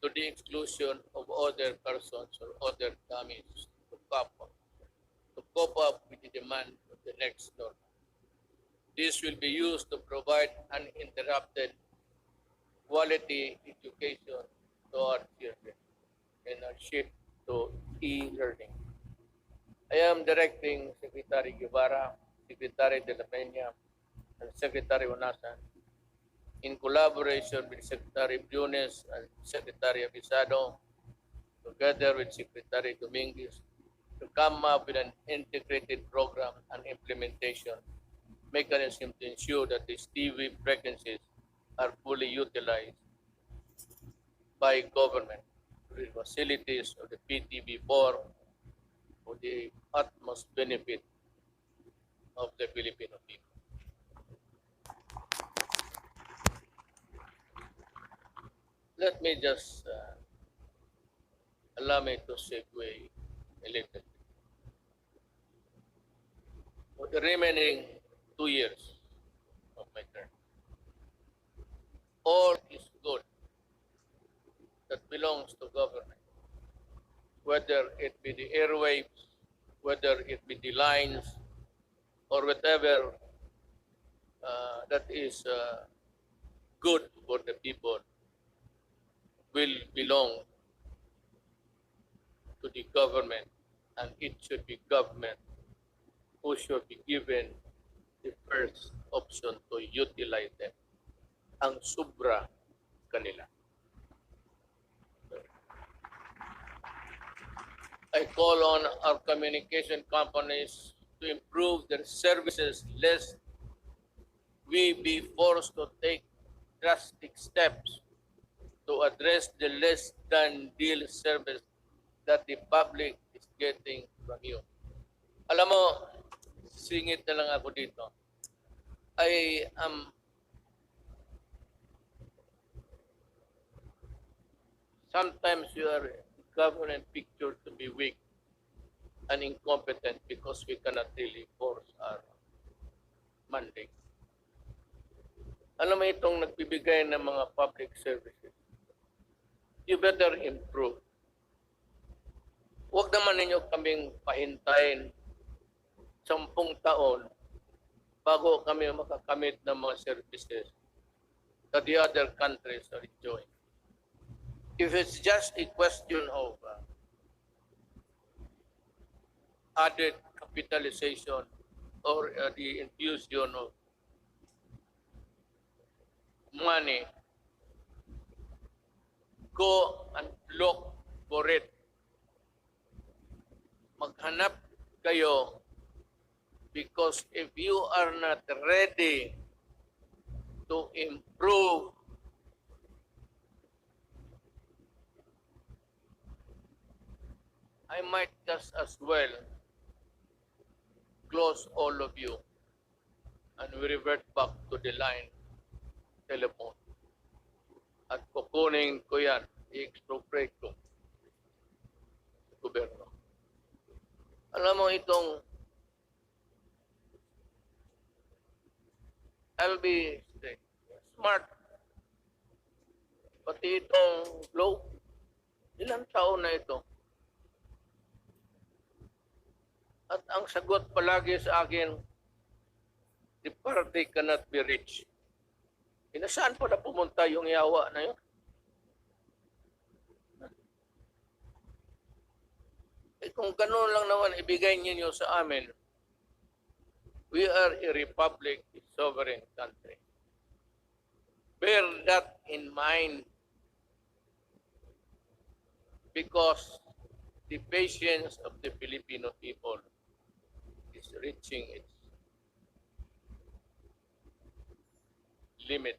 to the exclusion of other persons or other dummies to cope up with the demand of the next door. This will be used to provide uninterrupted quality education to our children and our shift to e-learning. I am directing Secretary Guevara, Secretary De La Peña, and Secretary Onasan in collaboration with Secretary Briones and Secretary Abisado, together with Secretary Dominguez, to come up with an integrated program and implementation mechanism to ensure that these TV frequencies are fully utilized by government to the facilities of the PTV4 for the utmost benefit of the Filipino people. Let me just allow me to segue a little bit. For the remaining 2 years of my term, all is good that belongs to government, whether it be the airwaves, whether it be the lines, or whatever that is good for the people will belong to the government, and it should be government who should be given the first option to utilize them. Ang sobra kanila. I call on our communication companies to improve their services lest we be forced to take drastic steps to address the less than deal service that the public is getting from you. Alam mo, singit na lang ako dito. I am sometimes your government picture to be weak and incompetent because we cannot really force our mandate. Alam mo itong nagbibigay ng mga public services, you better improve. Huwag naman ninyo kaming pahintayin 10 taon bago kami makakamit ng mga services that the other countries are enjoying. If it's just a question of added capitalization or the infusion of money, go and look for it. Maghanap kayo, because if you are not ready to improve I might just as well close all of you and we revert back to the line telephone. At kukunin ko yan, i-expropriate ko sa gobyerno. Alam mo itong I'll be smart. Pati itong globe, ilang taon na ito. At ang sagot palagi sa akin, the party cannot be reached. Saan pa na pumunta yung yawa na yun? Kung gano'n lang naman ibigay niyo sa amin, we are a republic, a sovereign country. Bear that in mind. because the patience of the Filipino people is reaching its limit.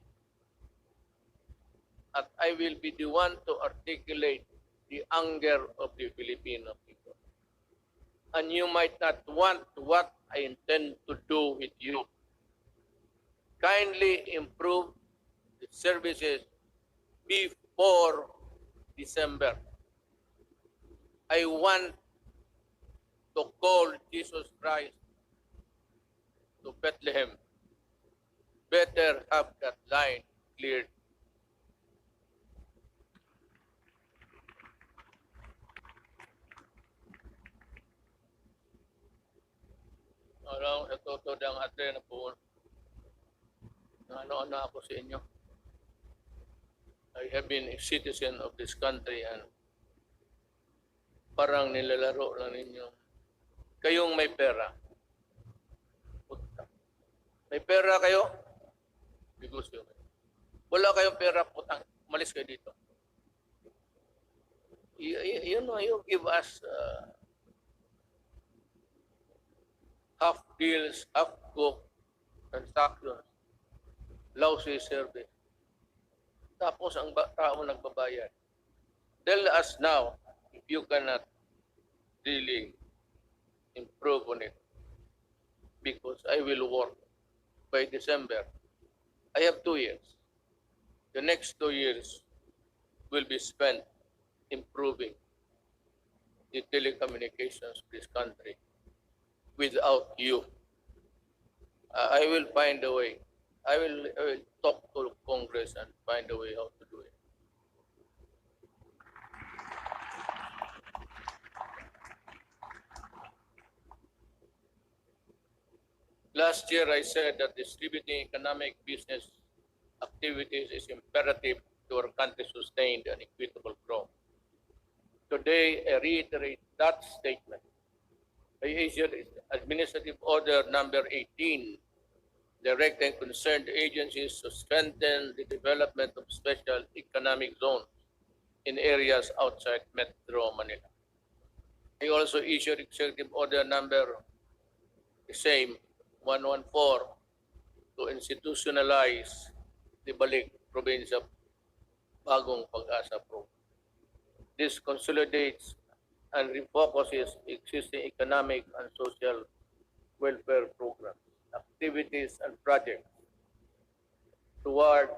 At I will be the one to articulate the anger of the Filipino people. And you might not want what I intend to do with you. Kindly improve the services before December. I want to call Jesus Christ to Bethlehem. Better have that line cleared. Alam, ito ang atin na po. Ano ako sa inyo. I have been a citizen of this country and parang nilalaro lang ninyo. Kayong may pera. May pera kayo? Negosyo. Wala kayong pera, putang. Umalis kayo dito. You know, you give us half deals, half cook, transactions, lousy service. Tapos ang tao nagbabayad. Tell us now if you cannot really improve on it. Because I will work by December. I have 2 years. The next 2 years will be spent improving the telecommunications of this country. Without you, I will find a way. I will talk to Congress and find a way how to do it. Last year, I said that distributing economic business activities is imperative to our country's sustained and equitable growth. Today, I reiterate that statement. I issued Administrative Order Number 18, directing concerned agencies to strengthen the development of special economic zones in areas outside Metro Manila. I also issued Executive Order Number 114 to institutionalize the Balik Province of Bagong Pag-asa program. This consolidates and refocuses existing economic and social welfare programs, activities and projects toward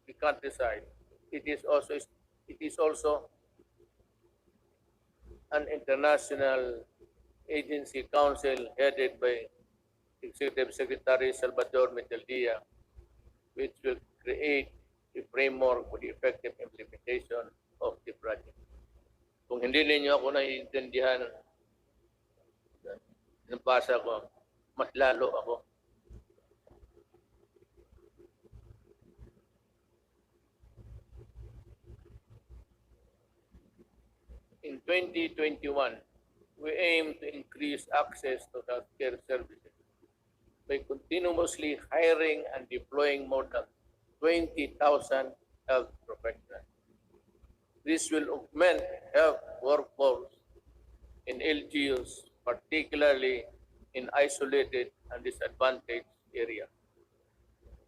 the countryside. It is also an international agency council headed by Executive Secretary Salvador Meteldia, which will create a framework for the effective implementation of the project. Kung hindi ninyo ako naiintindihan, nabasa ko, mas lalo ako. In 2021, we aim to increase access to healthcare services by continuously hiring and deploying more than 20,000 health professionals. This will augment health workforce in LGUs, particularly in isolated and disadvantaged areas.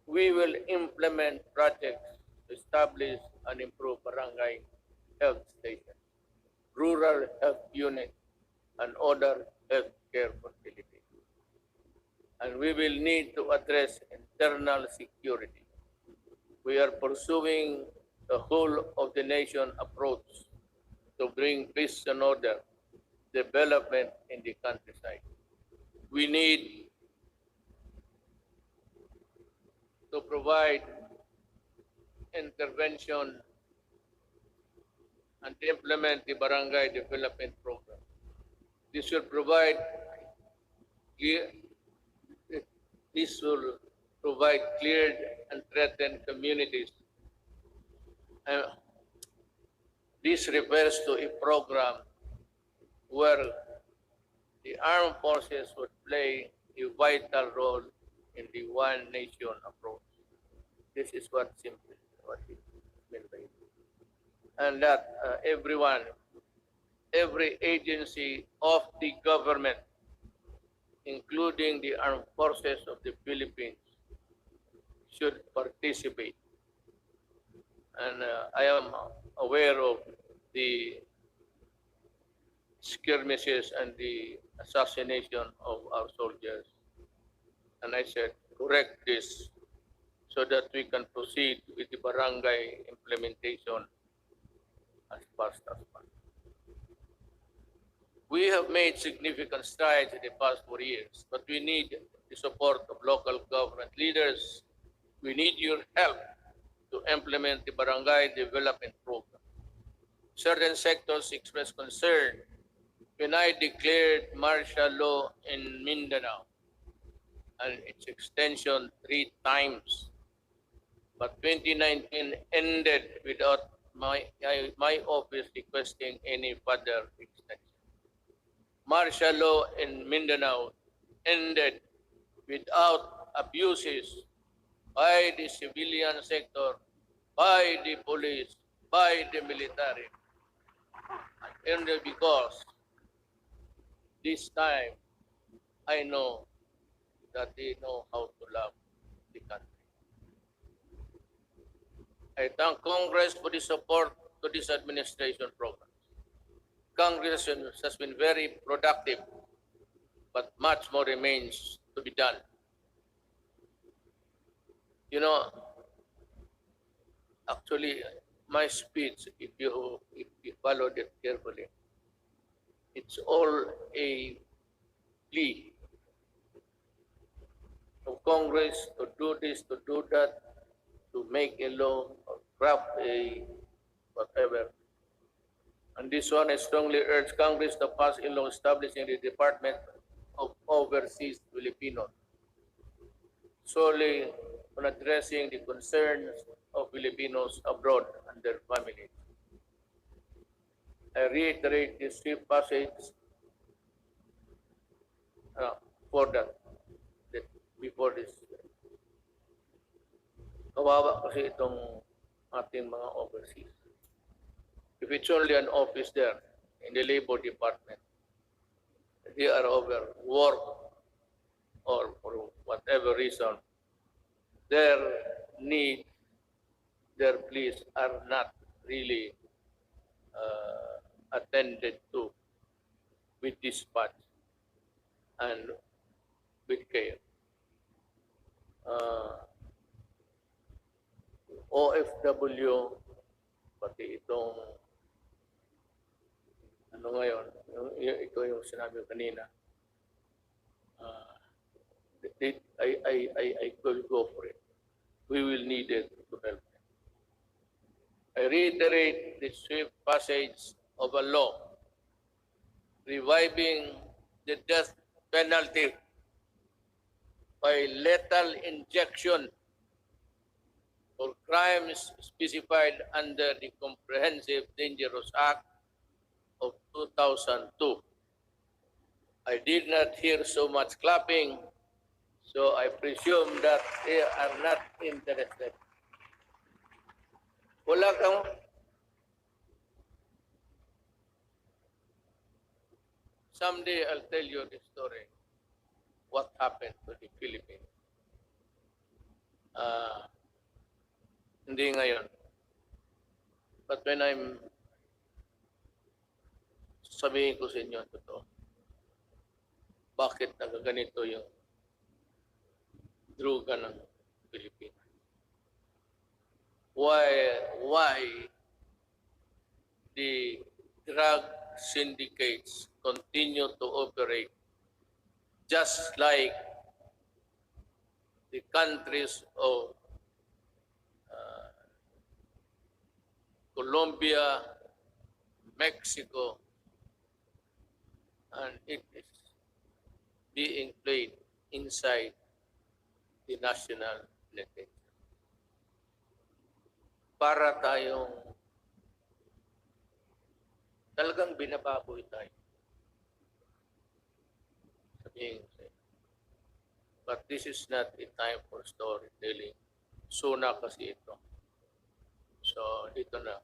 We will implement projects to establish and improve barangay health stations, rural health units, and other healthcare facilities. And we will need to address internal security. We are pursuing a whole of the nation approach to bring peace and order, development in the countryside. We need to provide intervention and implement the barangay development program. This will provide cleared and threatened communities. This refers to a program where the armed forces would play a vital role in the one nation approach. This is what it meant by it. and that every agency of the government, including the armed forces of the Philippines, should participate. And I am aware of the skirmishes and the assassination of our soldiers. And I said, correct this so that we can proceed with the barangay implementation as fast as possible. We have made significant strides in the past 4 years, but we need the support of local government leaders. We need your help to implement the barangay development program. Certain sectors expressed concern when I declared martial law in Mindanao and its extension 3 times. But 2019 ended without my office requesting any further extension. Martial law in Mindanao ended without abuses by the civilian sector, by the police, by the military. And ended because this time I know that they know how to love the country. I thank Congress for the support to this administration program. Congress has been very productive, but much more remains to be done. You know, actually, my speech, if you followed it carefully, it's all a plea of Congress to do this, to do that, to make a law or craft a whatever. And this one, I strongly urge Congress to pass a law establishing the Department of Overseas Filipinos, solely on addressing the concerns of Filipinos abroad and their families. I reiterate this swift passage for that before this. Kawawa kasi itong ating mga overseas. If it's only an office there in the Labor Department, they are overworked or for whatever reason, their needs, their pleas are not really attended to with dispatch and with care. OFW, pati itong ano ngayon, ito yung sinabi ko kanina, I will go for it. We will need it to help them. I reiterate the swift passage of a law reviving the death penalty by lethal injection for crimes specified under the Comprehensive Dangerous Act of 2002. I did not hear so much clapping, so I presume that they are not interested. Wala kang someday I'll tell you the story, what happened to the Philippines. Hindi ngayon. But when I'm sabihin ko sa inyo totoo, bakit nagaganito yung droga ng Pilipinas? Why the drug syndicates continue to operate just like the countries of Colombia, Mexico, and it is being played inside the national network. Para tayong talagang binababoy tayo. Sabihin ko sa'yo. But this is not a time for storytelling. SONA kasi ito. So, dito na.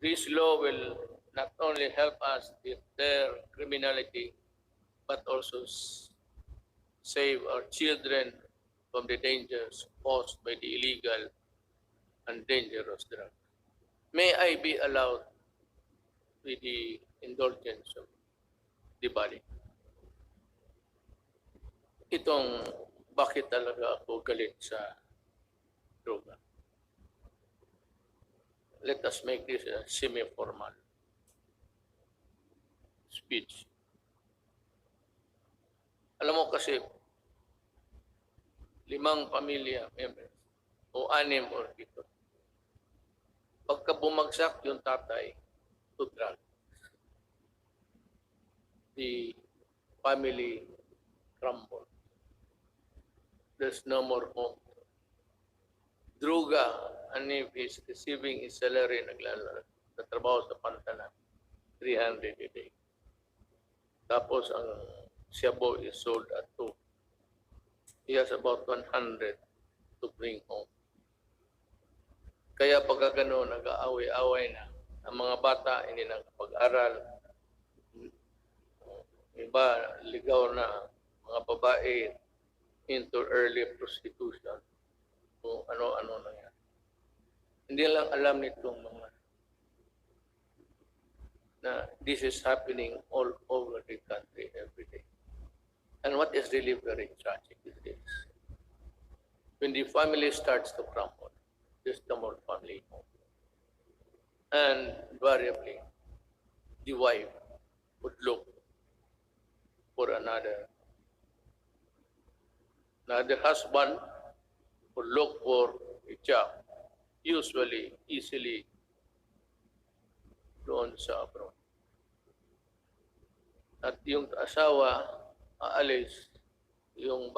this law will not only help us deter criminality, but also save our children from the dangers posed by the illegal and dangerous drugs. May I be allowed with the indulgence of the body? Itong bakit talaga ako galit sa droga. Let us make this a semi-formal speech. Alam mo kasi, 5 pamilya members o 6 or 7. Pagka bumagsak yung tatay to drugs, the family crumble. There's no more hope. Druga, and if he's receiving his salary, nagtatrabaho sa pantalan, 300 a day. Tapos ang shabu is sold at 2. He has about 100 to bring home. Kaya pagka gano'n, nag-aaway-aaway na. Ang mga bata hindi nakapag-aral. Iba, ligaw na mga babae into early prostitution. Kung ano-ano na yan. Hindi lang alam nitong mga na this is happening all over the country every day. And what is really very tragic is this. When the family starts to crumble, there's no more family home. And invariably, the wife would look for another husband, would look for a job, usually, easily, doon sa abroad. At yung asawa, aalis, yung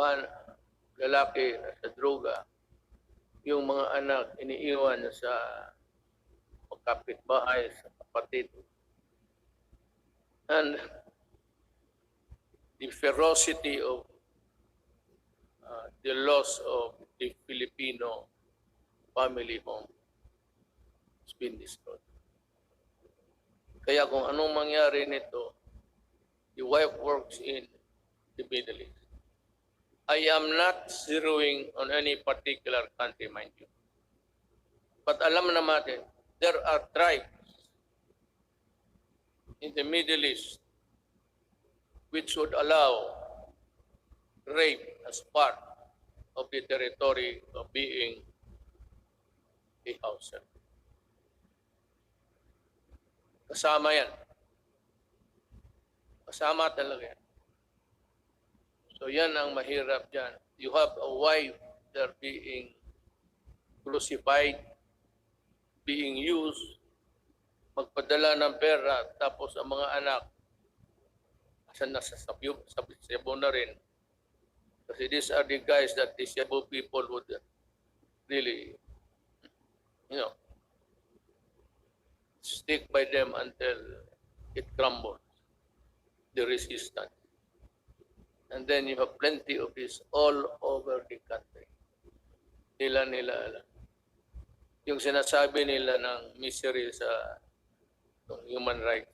lalaki na sa droga, yung mga anak iniiwan sa kapitbahay, sa kapatid. And the ferocity of the loss of the Filipino family home has been destroyed. Kaya kung anong mangyari nito, the wife works in the Middle East. I am not zeroing on any particular country, mind you. But alam naman, there are tribes in the Middle East which would allow rape as part of the territory of being a house servant. Kasama yan. Kasama talaga yan. So yan ang mahirap dyan. You have a wife that are being crucified, being used, magpadala ng pera, tapos ang mga anak, asan nasa Cebu na rin. Kasi these are the guys that the Cebu people would really, stick by them until it crumbles, the resistance. And then you have plenty of this all over the country. Nila alam. Yung sinasabi nila ng misery sa human rights,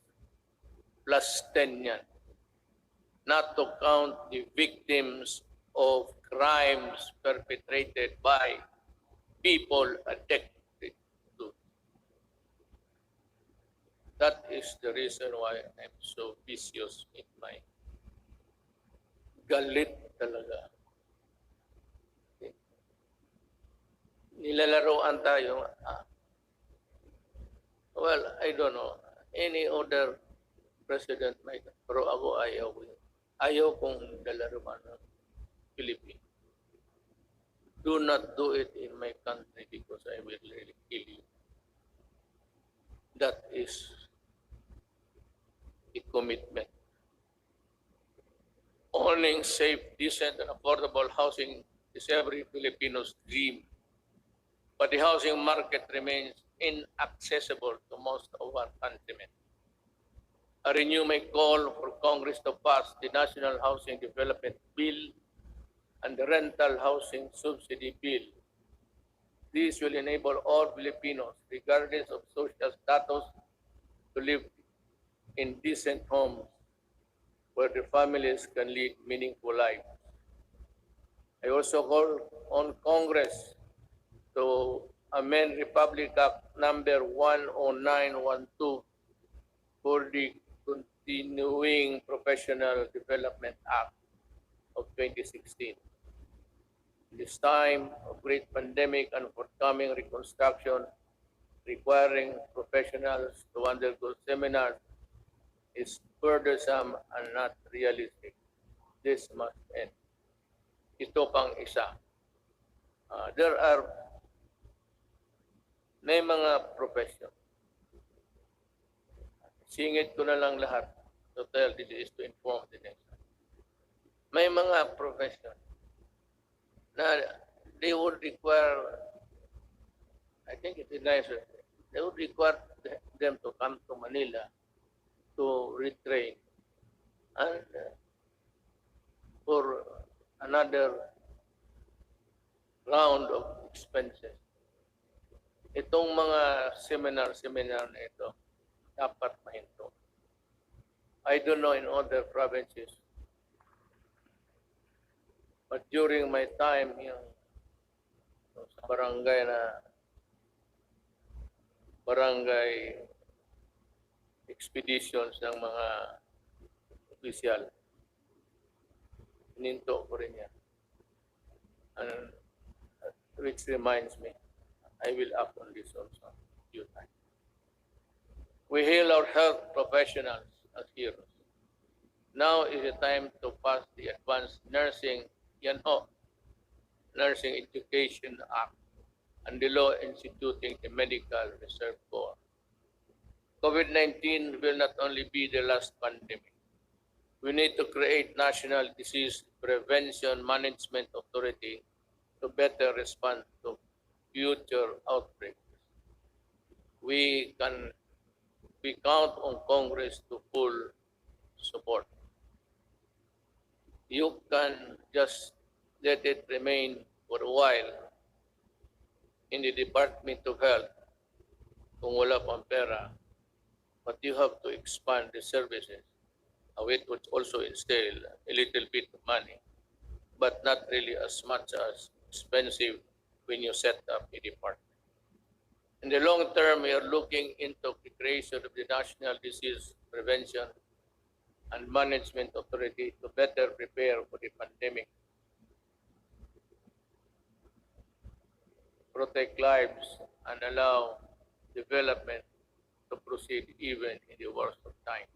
plus 10 yan. Not to count the victims of crimes perpetrated by people addicted to. That is the reason why I'm so vicious in my galit talaga. Nilalaroan tayo. Well, I don't know. Any other president might. Pero ako ayaw ko. Ayaw kong dalaruan ng Philippines. Do not do it in my country because I will really kill you. That is a commitment. Owning safe, decent, and affordable housing is every Filipino's dream. But the housing market remains inaccessible to most of our countrymen. I renew my call for Congress to pass the National Housing Development Bill and the Rental Housing Subsidy Bill. This will enable all Filipinos, regardless of social status, to live in decent homes where their families can lead meaningful lives. I also call on Congress to amend Republic Act number 10912 for the Continuing Professional Development Act of 2016. This time of great pandemic and forthcoming reconstruction requiring professionals to undergo seminars is burdensome and not realistic. This must end. Ito pang isa. May mga profession. Singit ko na lang lahat. To tell this is to inform the nation. May mga profession na they would require, I think it is nicer, they would require them to come to Manila to retrain and for another round of expenses. Itong mga seminar na ito, dapat mahinto. I don't know in other provinces, but during my time sa barangay expeditions ng mga opisyal, hininto ko rin yan. And which reminds me, I will act on this also due time. We hail our health professionals as heroes. Now is the time to pass the Advanced Nursing Nursing Education Act and the law instituting the Medical Reserve Corps. COVID-19 will not only be the last pandemic. We need to create National Disease Prevention Management Authority to better respond to future outbreaks. We count on Congress to full support. You can just let it remain for a while in the Department of Health kung wala pang pera, but you have to expand the services. It would also entail a little bit of money, but not really as much as expensive when you set up a department. In the long term, we are looking into the creation of the National Disease Prevention and Management Authority to better prepare for the pandemic, protect lives, and allow development to proceed even in the worst of times.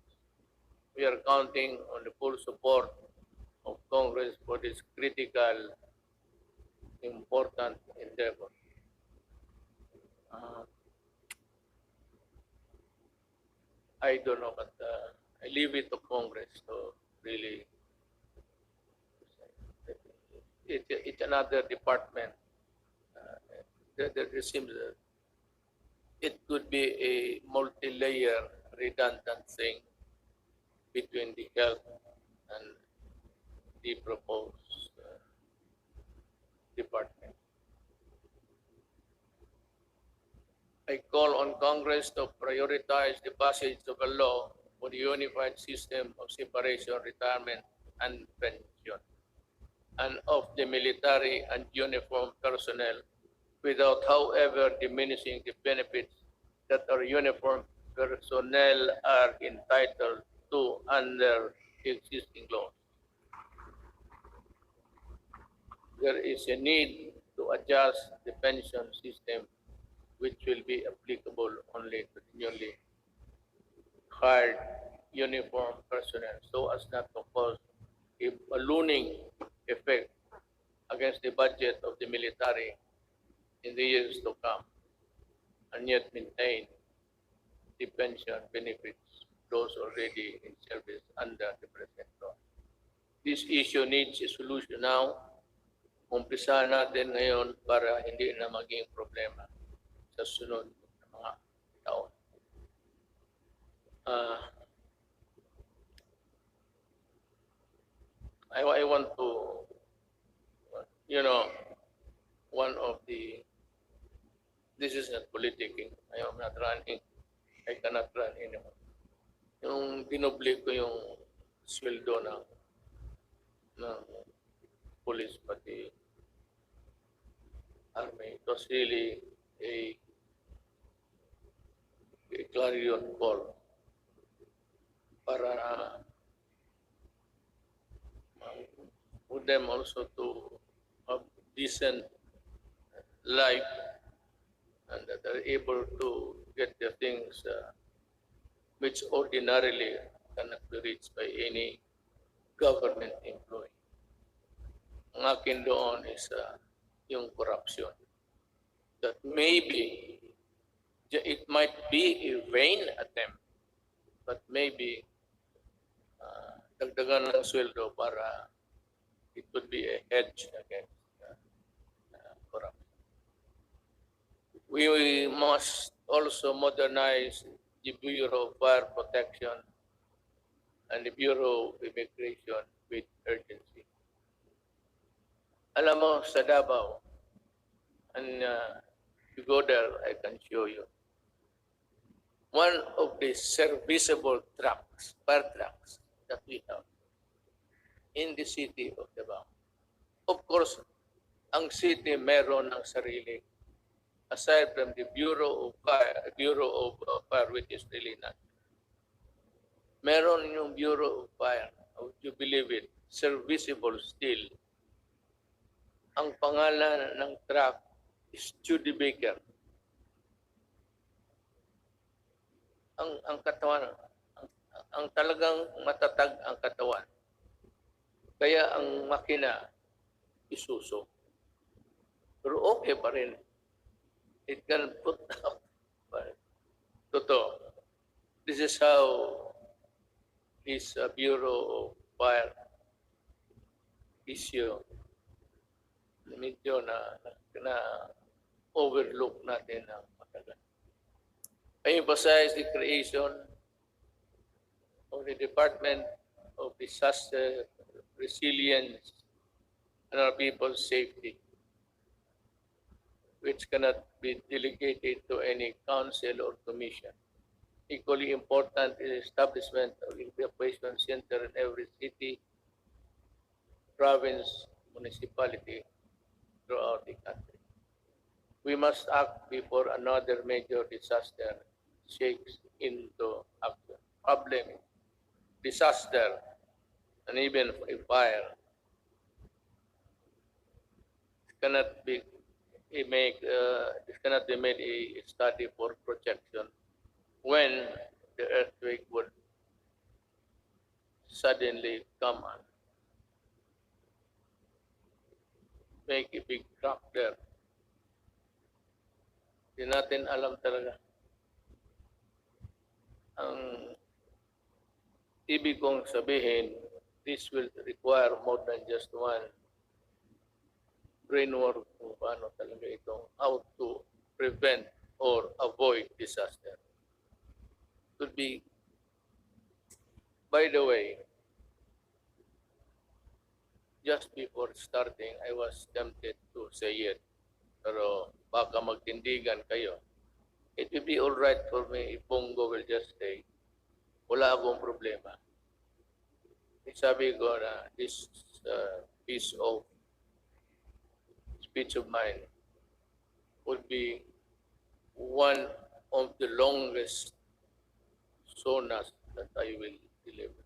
We are counting on the full support of Congress for this critical, important endeavor. I don't know, but I leave it to Congress to really. It's another department. There seems it could be a multi-layer, redundant thing between the health and the proposed department. I call on Congress to prioritize the passage of a law for the unified system of separation, retirement, and pension, and of the military and uniformed personnel, without, however, diminishing the benefits that our uniformed personnel are entitled to under existing laws. There is a need to adjust the pension system, which will be applicable only to the newly hired uniformed personnel, so as not to cause a ballooning effect against the budget of the military in the years to come, and yet maintain the pension benefits those already in service under the present law. This issue needs a solution now. Umpisahan natin ngayon para hindi na maging problema sa sunod na mga taon. I want to, one of the, this is not politicking, I am not running I cannot run anymore. Yung dinoble ko yung sweldo ng police pati army. It was really a clarion call para for them also to have decent life and that are able to get the things which ordinarily cannot be reached by any government employee. Ang akin doon is yung corruption. That maybe it might be a vain attempt, but maybe dagdagan ng sweldo para it could be a hedge against corruption. We must also modernize the Bureau of Fire Protection and the Bureau of Immigration with urgency. Alam mo, sa Davao, and you go there, I can show you. One of the serviceable trucks, fire trucks that we have in the city of Davao. Of course, ang city meron ng sarili. Aside from the Bureau of Fire, which is really not. Meron yung Bureau of Fire, would you believe it, serviceable still. Ang pangalan ng truck is Judy Baker. Ang katawan, ang talagang matatag ang katawan. Kaya ang makina isuso. Pero okay pa rin. It can put up. Totoo. This is how this Bureau of Fire issue medyo na overlook natin ang matagal. I emphasize the creation of the Department of Disaster Resilience and our people's safety, which cannot be delegated to any council or commission. Equally important is the establishment of evacuation center in every city, province, municipality throughout the country. We must act before another major disaster shakes into action. Problem, disaster, and even a fire cannot be made a study for projection when the earthquake would suddenly come and make a big crack there. Hindi natin alam talaga. Ang ibig kong sabihin, this will require more than just one brainwork kung paano talaga itong how to prevent or avoid disaster. Could be, by the way, just before starting, I was tempted to say it, pero baka magtindigan kayo. It will be all right for me if Bongo will just say, wala akong problema. Sabi ko na this piece of speech of mine would be one of the longest SONAs that I will deliver.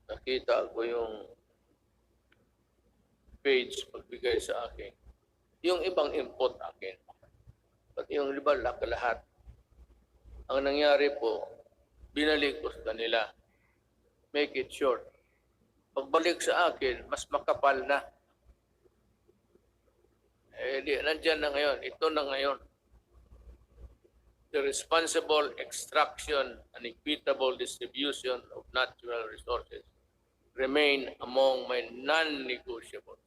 Nakita ko yung page pagbigay sa akin. Yung ibang input akin. Pati yung iba lahat. Ang nangyari po, binalik ko sa kanila. Make it short. Pagbalik sa akin, mas makapal na. Nandyan na ngayon. Ito na ngayon. The responsible extraction and equitable distribution of natural resources remain among my non-negotiables.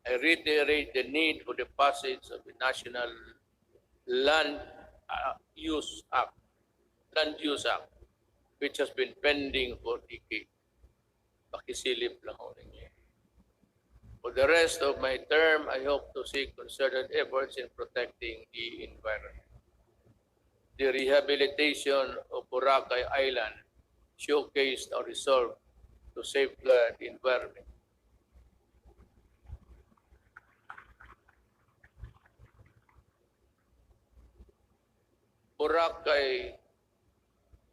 I reiterate the need for the passage of the National Land Use Act, which has been pending for decades. Pakisilip lang ho ninyo. For the rest of my term, I hope to see concerted efforts in protecting the environment. the rehabilitation of Boracay Island showcased our resolve to safeguard the environment. Boracay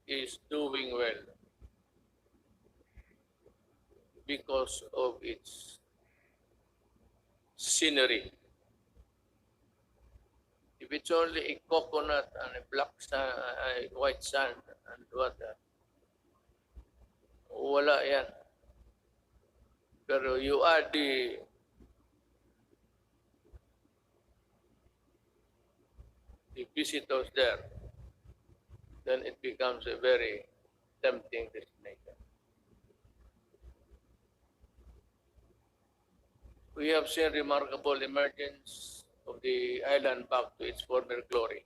is doing well because of its scenery. If it's only a coconut and a black sand, white sand and water, wala yan. Pero you add the visitors there, then it becomes a very tempting destination. We have seen remarkable emergence of the island back to its former glory.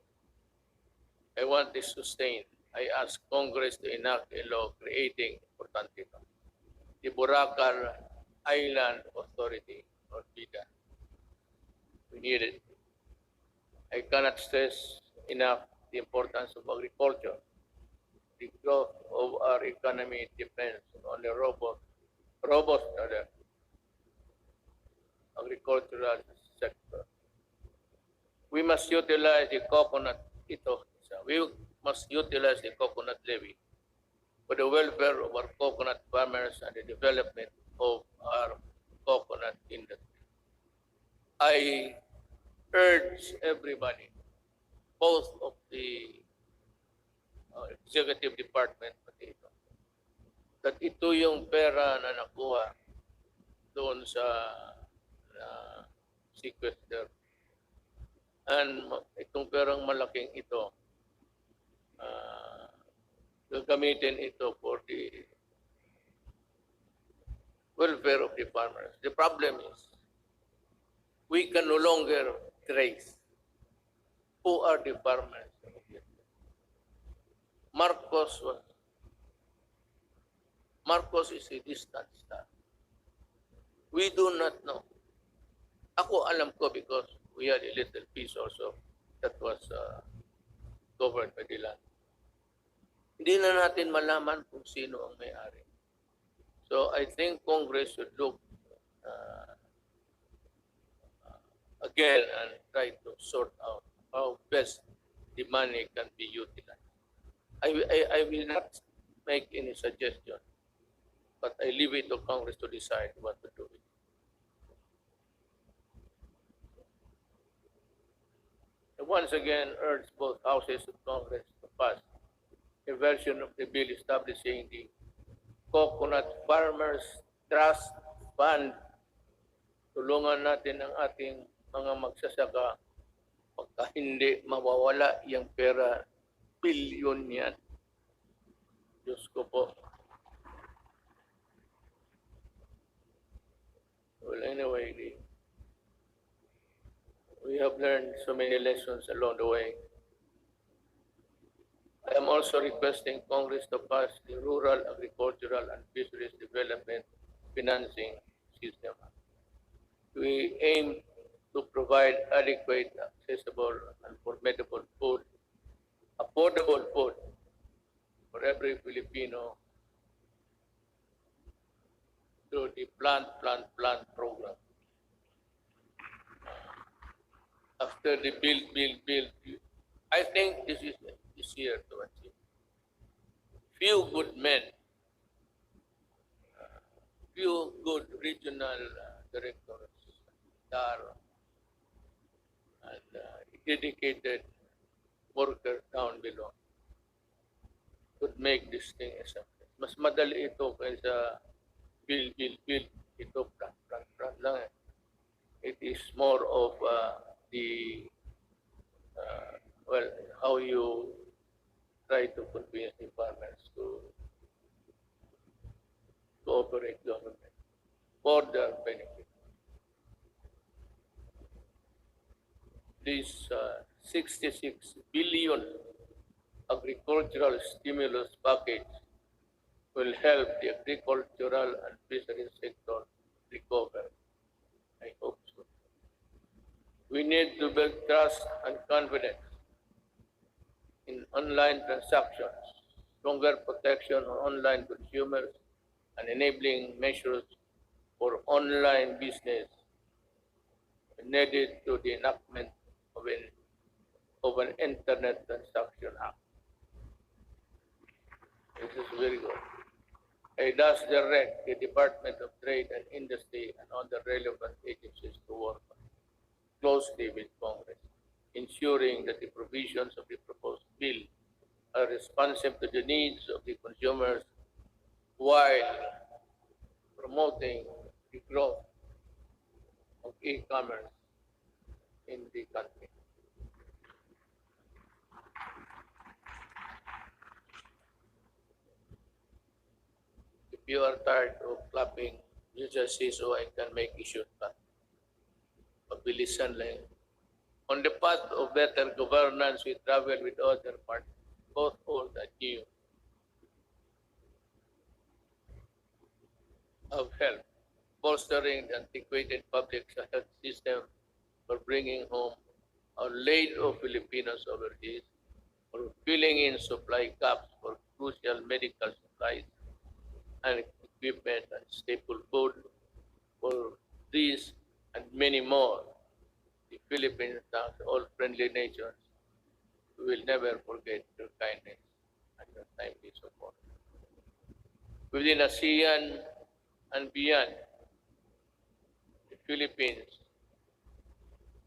I want this sustained. I ask Congress to enact a law creating the Boracay Island Authority, or BIDA. We need it. I cannot stress enough the importance of agriculture. The growth of our economy depends on a robust agricultural sector. We must utilize the coconut levy for the welfare of our coconut farmers and the development of our coconut industry. I urge everybody, both of the executive department, that ito yung pera na nakuha doon sa sequester. And itong perang malaking ito, gagamitin ito for the welfare of the farmers. The problem is, we can no longer trace who are the farmers. Marcos is a distant star. We do not know. Ako alam ko because we had a little piece also that was governed by the land. Hindi na natin malaman kung sino ang may-ari. So I think Congress should look again and try to sort out how best the money can be utilized. I will not make any suggestion, but I leave it to Congress to decide what to do with it. I once again urge both houses of Congress to pass a version of the bill establishing the Coconut Farmers Trust Fund. Tulungan natin ang ating mga magsasaka pagka hindi mawawala yung pera, bilyon yan. Diyos ko po. Well, anyway, we have learned so many lessons along the way. I am also requesting Congress to pass the Rural, Agricultural, and Fisheries Development Financing System. We aim to provide adequate, accessible, and affordable food for every Filipino through the Plant program. After the build, I think this is easier to achieve. Few good men, few good regional directors, and dedicated workers down below could make this thing a success. Mas madali ito kaysa build. Ito plan lang. It is more of how you try to convince the farmers to cooperate government for their benefit. This 66 billion agricultural stimulus package will help the agricultural and fisheries sector recover. I hope so. We need to build trust and confidence in online transactions, stronger protection on online consumers, and enabling measures for online business needed to the enactment of an Internet Transaction Act. This is very good. I thus direct the Department of Trade and Industry and other relevant agencies to work closely with Congress, ensuring that the provisions of the proposed bill are responsive to the needs of the consumers while promoting the growth of e-commerce in the country. If you are tired of clapping, you just say so I can make issue cut. Pabilisan lang. On the path of better governance, we travel with other parties, both old and new, of health, bolstering the antiquated public health system for bringing home our laid of Filipinos overseas, for filling in supply gaps for crucial medical supplies and equipment and staple food. For these and many more, the Philippines thanks all friendly nations. We will never forget your kindness and your timely support. Within ASEAN and beyond the Philippines,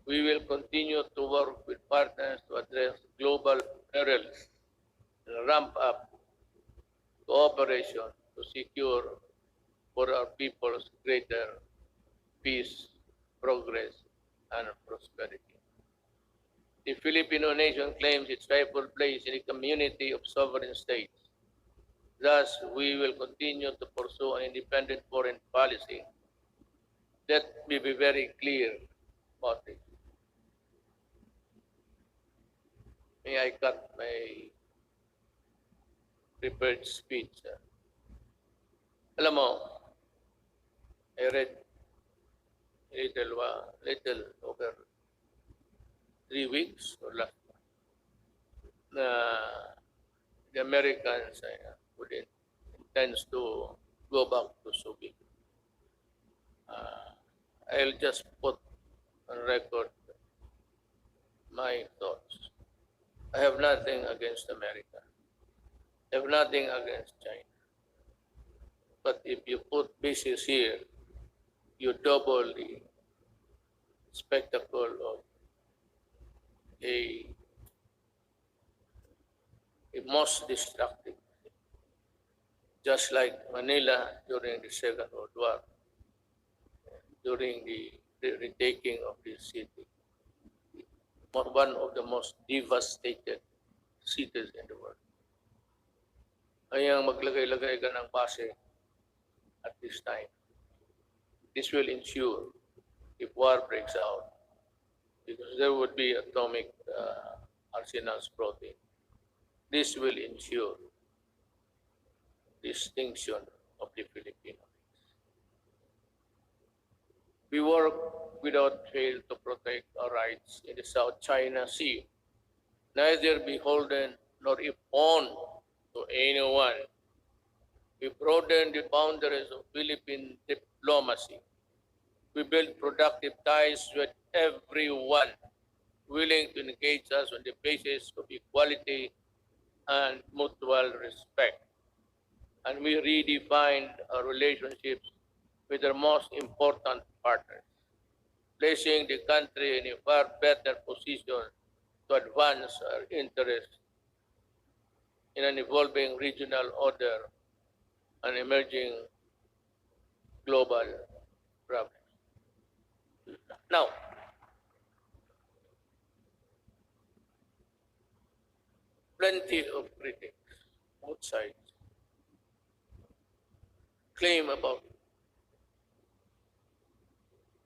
we will continue to work with partners to address global perils and ramp up cooperation to secure for our peoples greater peace, progress, and prosperity. The Filipino nation claims its rightful place in a community of sovereign states. Thus, we will continue to pursue an independent foreign policy. Let me be very clear about it. May I cut my prepared speech? Alam mo, I read little over 3 weeks or last month na the Americans intends to go back to Subic. I'll just put on record my thoughts. I have nothing against America. I have nothing against China. But if you put bases here, you double the spectacle of a most destructive, just like Manila during the Second World War, during the retaking of this city, one of the most devastated cities in the world. Kaya maglagay-lagay ka ng base at this time. This will ensure if war breaks out, because there would be atomic arsenals brought in. This will ensure the extinction of the Filipinos. We work without fail to protect our rights in the South China Sea, neither beholden nor pawn to anyone. We broaden the boundaries of Philippine diplomacy. We build productive ties with everyone willing to engage us on the basis of equality and mutual respect. And we redefined our relationships with our most important partners, placing the country in a far better position to advance our interests in an evolving regional order and emerging global problems. Now, plenty of critics, both sides, claim about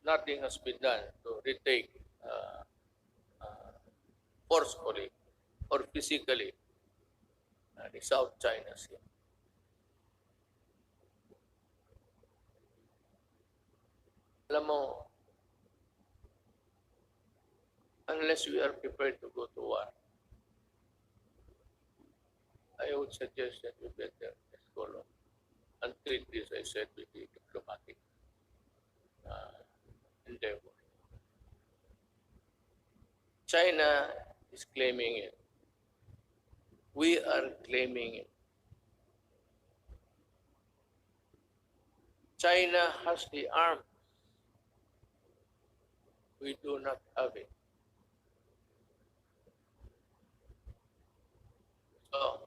nothing has been done to retake forcefully or physically the South China Sea. Alam mo, unless we are prepared to go to war, I would suggest that we better just follow and treat this, I said, with the diplomatic endeavor. China is claiming it. We are claiming it. China has the arms. We do not have it. So,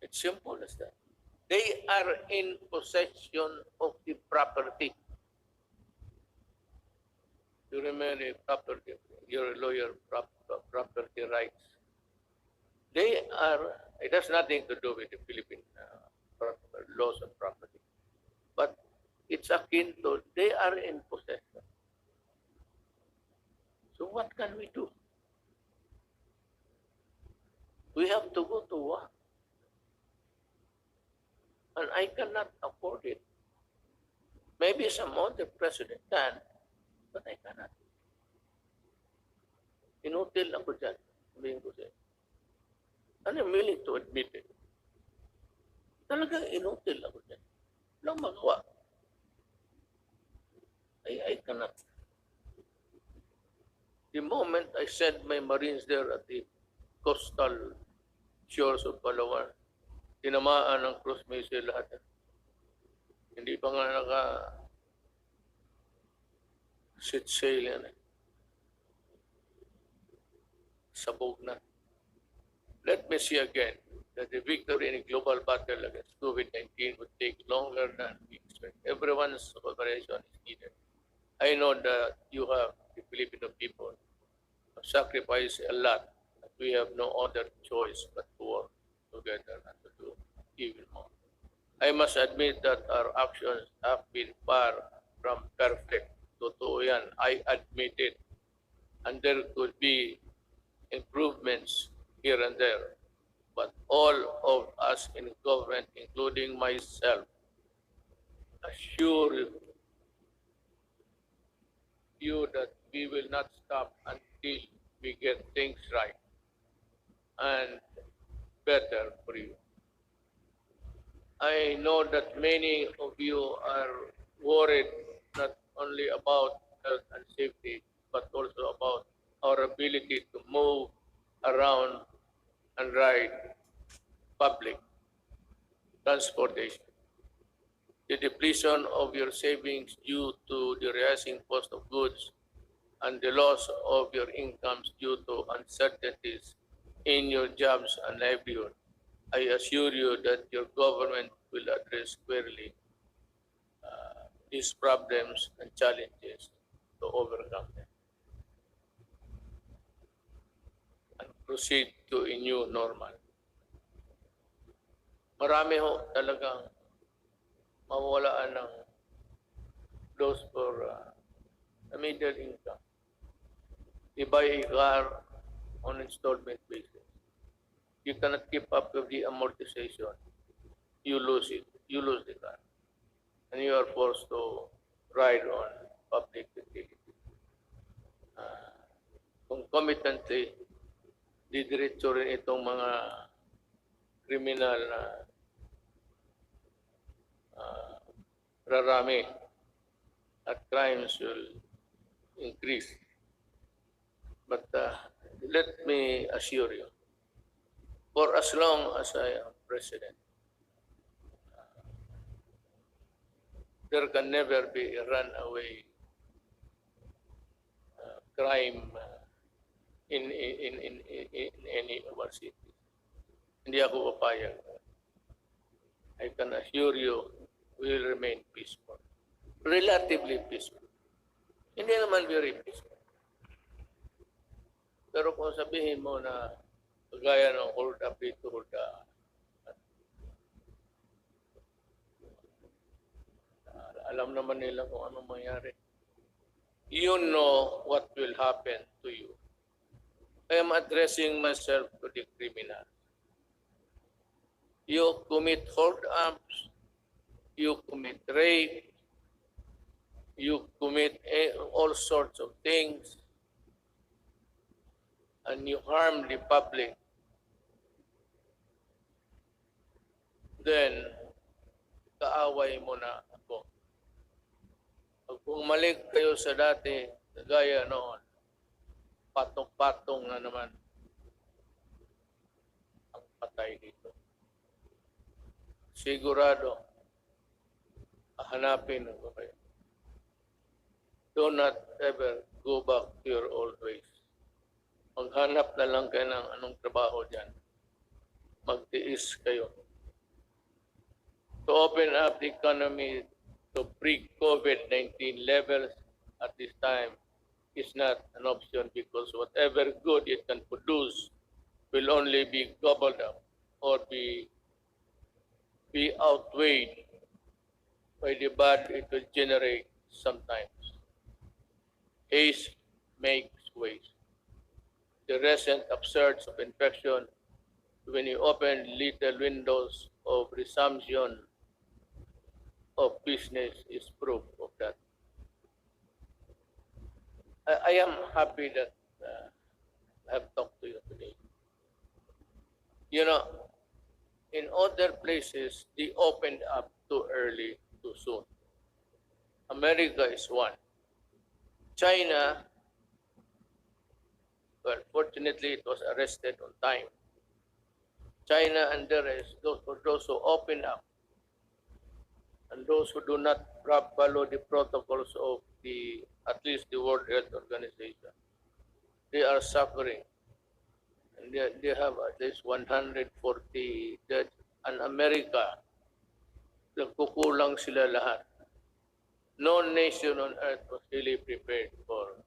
it's simple as that. They are in possession of the property. You remember property, your lawyer property rights. They are, it has nothing to do with the Philippine laws on property. But it's akin to, they are in possession. So what can we do? We have to go to war. And I cannot afford it. Maybe some other president can, but I cannot. Inutil ako dyan, sabihin ko sa'yo. And I'm willing to admit it. Talagang inutil ako dyan. Walang magawa. I cannot. The moment I sent my Marines there at the coastal shores of Palawan, tinamaan ng cruise missile lahat. Hindi pa nga sit sail yan. Sabog na. Let me see again that the victory in a global battle against COVID-19 would take longer than we expect. Everyone's cooperation is needed. I know that you have, the Filipino people, have sacrificed a lot. That we have no other choice but to work together and to do even more. I must admit that our actions have been far from perfect. Totoo yan. I admit it. And there could be improvements here and there. But all of us in government, including myself, assure you that we will not stop until we get things right and better for you. I know that many of you are worried not only about health and safety, but also about our ability to move around and ride public transportation. The depletion of your savings due to the rising cost of goods and the loss of your incomes due to uncertainties in your jobs and livelihood, I assure you that your government will address squarely these problems and challenges to overcome them and proceed to a new normal. Marami ho talagang mawawalaan ng those for a middle income. You buy a car on installment basis. You cannot keep up with the amortization. You lose it. You lose the car. And you are forced to ride on public utility. Concomitantly, didiretso rin itong mga kriminal na rarami at crimes will increase. But let me assure you, for as long as I am president, there can never be a runaway crime in any of our cities. Hindi ako papayag. I can assure you, we will remain peaceful. Relatively peaceful. Hindi naman very peaceful. Pero kung sabihin mo na kagaya ng hold up dito, hold up, alam naman nila kung anong mangyari. You know what will happen to you. I am addressing myself to the criminal. You commit hold-ups, you commit rape, you commit all sorts of things, and you harm the public. then kaaway mo na ako. Pag bumalik kayo sa dati, gaya noon, patong-patong na naman ang patay dito. Sigurado, hanapin ko kayo. Do not ever go back to your old ways. Maghanap na lang kayo ng anong trabaho dyan. Magtiis kayo. To open up the economy to pre-COVID-19 levels at this time is not an option because whatever good it can produce will only be gobbled up or be outweighed by the bad it will generate sometimes. Haste makes waste. The recent upsurge of infection, when you open little windows of resumption of business, is proof of that. I am happy that I have talked to you today. You know, in other places, they opened up too early, too soon. America is one. China, well, fortunately, it was arrested on time. China and the rest, those who open up, and those who do not follow the protocols of at least the World Health Organization, they are suffering. And they have at least 140 deaths. And America, nagkukulang sila lahat. No nation on earth was really prepared for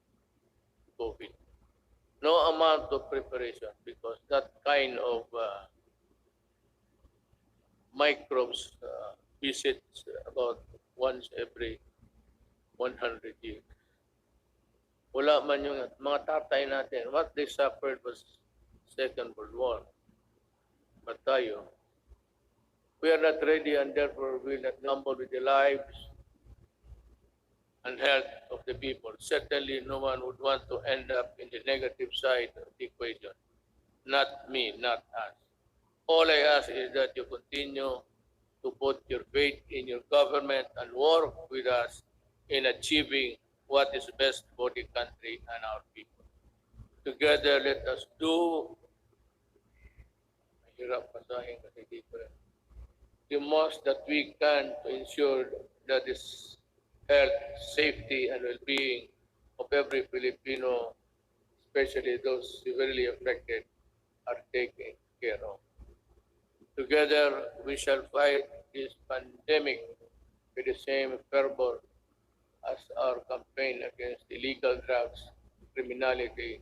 COVID. No amount of preparation because that kind of microbes visits about once every 100 years. Wala man yung mga tatay natin. What they suffered was Second World War. But tayo, we are not ready and therefore we will not gamble with the lives and health of the people. Certainly no one would want to end up in the negative side of the equation. Not me, not us. All I ask is that you continue to put your faith in your government and work with us in achieving what is best for the country and our people. Together, let us do the most that we can to ensure that this health, safety, and well-being of every Filipino, especially those severely affected, are taken care of. Together, we shall fight this pandemic with the same fervor as our campaign against illegal drugs, criminality,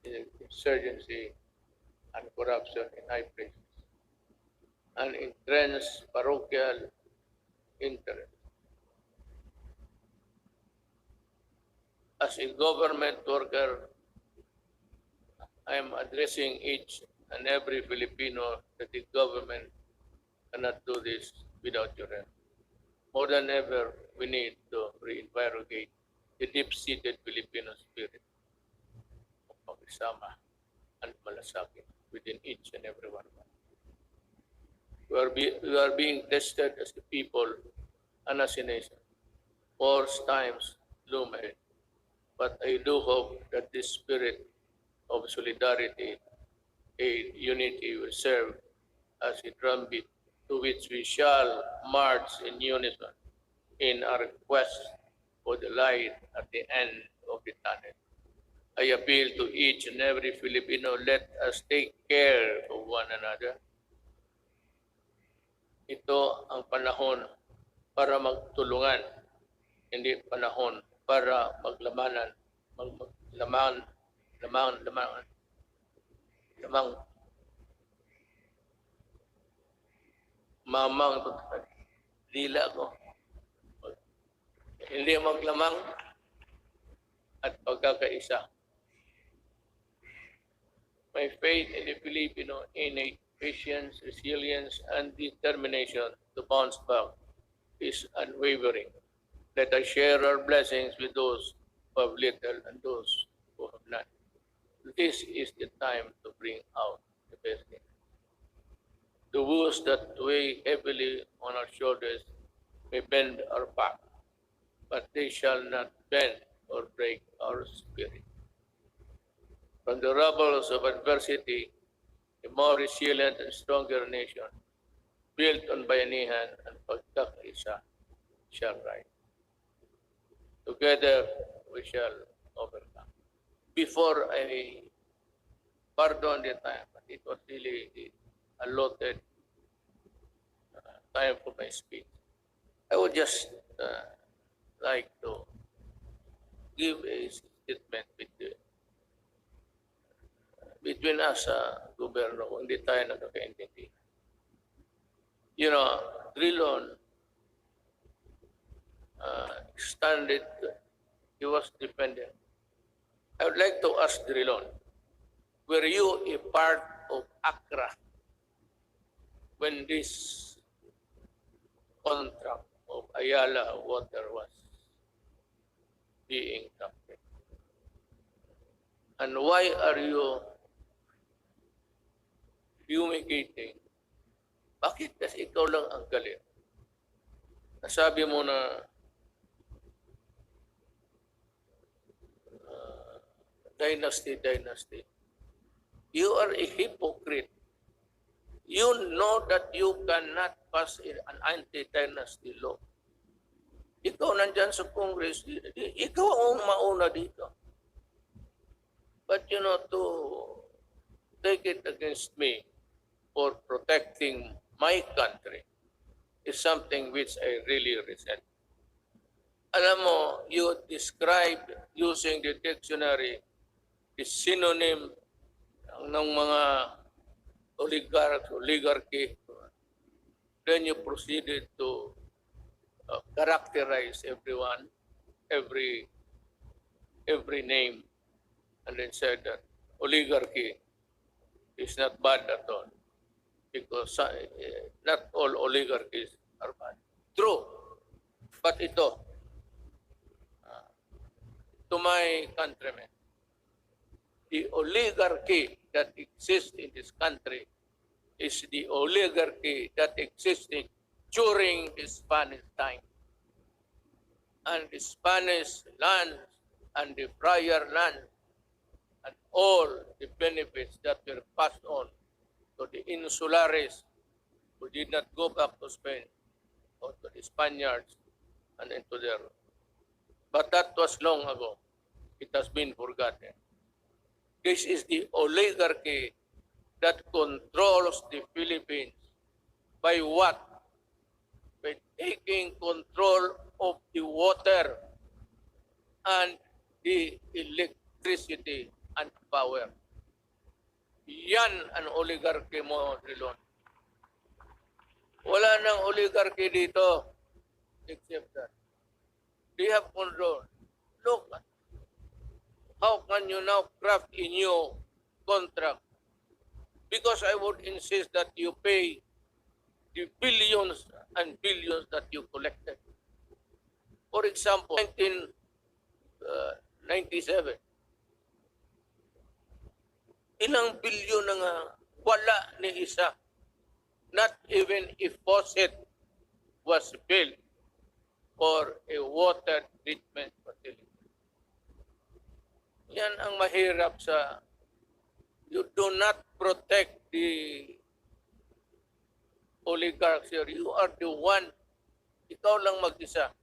insurgency, and corruption in high places, and entrenched parochial interest. As a government worker, I am addressing each and every Filipino that the government cannot do this without your help. More than ever, we need to reinvigorate the deep-seated Filipino spirit of pakisama and malasakit within each and every one of us. We are being tested as a people and as a nation. Worse times loom ahead. But I do hope that this spirit of solidarity, aid, unity will serve as a drumbeat to which we shall march in unison in our quest for the light at the end of the tunnel. I appeal to each and every Filipino, let us take care of one another. Ito ang panahon para magtulungan, hindi panahon para maglamanan, mamang dila ko. Hindi maglamang at pagkakaisa. My faith in the Filipino innate patience, resilience, and determination to bounce back is unwavering. Let us share our blessings with those who have little and those who have none. This is the time to bring out the best in us. The woes that weigh heavily on our shoulders may bend our back, but they shall not bend or break our spirit. From the rubbles of adversity, a more resilient and stronger nation, built on bayanihan and pagkakaisa, shall rise. Together, we shall overcome. Before I pardon the time, but it was really allotted time for my speech. I would just like to give a statement between us, gobyerno, kung hindi tayo nagkakaintindi. You know, Drilon standard, he was defending. I would like to ask Drilon, were you a part of Accra when this contract of Ayala water was being drafted? And why are you fumigating? Bakit kasi ikaw lang ang galit? Nasabi mo na dynasty. You are a hypocrite. You know that you cannot pass an anti-dynasty law. Ikaw nandyan sa Congress, ikaw ang mauna dito. But you know, to take it against me for protecting my country is something which I really resent. Alam mo, you describe using the dictionary the synonym ng mga oligarchy. Then you proceeded to characterize everyone, every name, and then said that oligarchy is not bad at all because not all oligarchies are bad. True, but ito, to my countrymen, the oligarchy that exists in this country is the oligarchy that existed during the Spanish time. And the Spanish land and the friar land and all the benefits that were passed on to the insulares who did not go back to Spain or to the Spaniards and into their. But that was long ago. It has been forgotten. This is the oligarchy that controls the Philippines. By what? By taking control of the water and the electricity and power. Yan ang oligarchy mo, Drilon. Wala nang oligarchy dito except that. They have control. Look, how can you now craft a new contract? Because I would insist that you pay the billions and billions that you collected. For example, 1997, ilang bilyon na nga wala ni isa. Not even a faucet was built for a water treatment facility. Yan ang mahirap sa, you do not protect the oligarchs here. You are the one, ikaw lang mag-isa.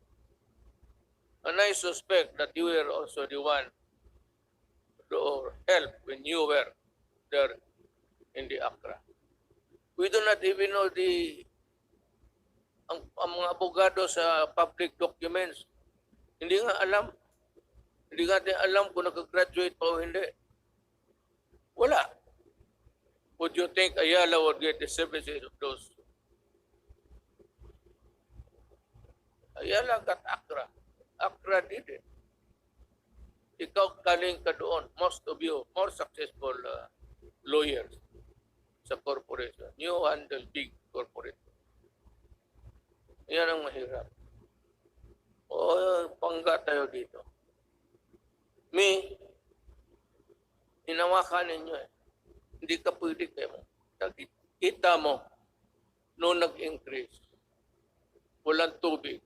And I suspect that you were also the one to help when you were there in the Accra. We do not even know ang mga abogado sa public documents. Hindi nga alam. Hindi natin alam kung nag-graduate pa o hindi. Wala. Would you think Ayala would get the services of those? Ayala got Accra. Accra did it. Ikaw galing ka doon. Most of you, more successful lawyers sa corporation. You handle big corporate. Yan ang mahirap. O, pangga tayo dito. Me, hinawakan ninyo eh. Hindi ka pwede kayo. Kita mo, Noong nag-increase, walang tubig.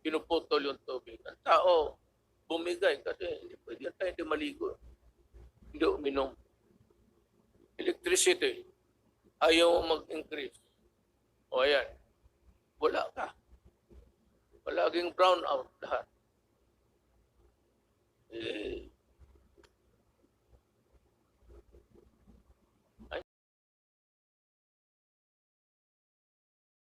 Pinuputol yung tubig. Ang tao, bumigay kasi hindi pwede tayo hindi maligo. Hindi uminom. Electricity, ayaw mag-increase. O ayan, wala ka. Palaging brown out lahat.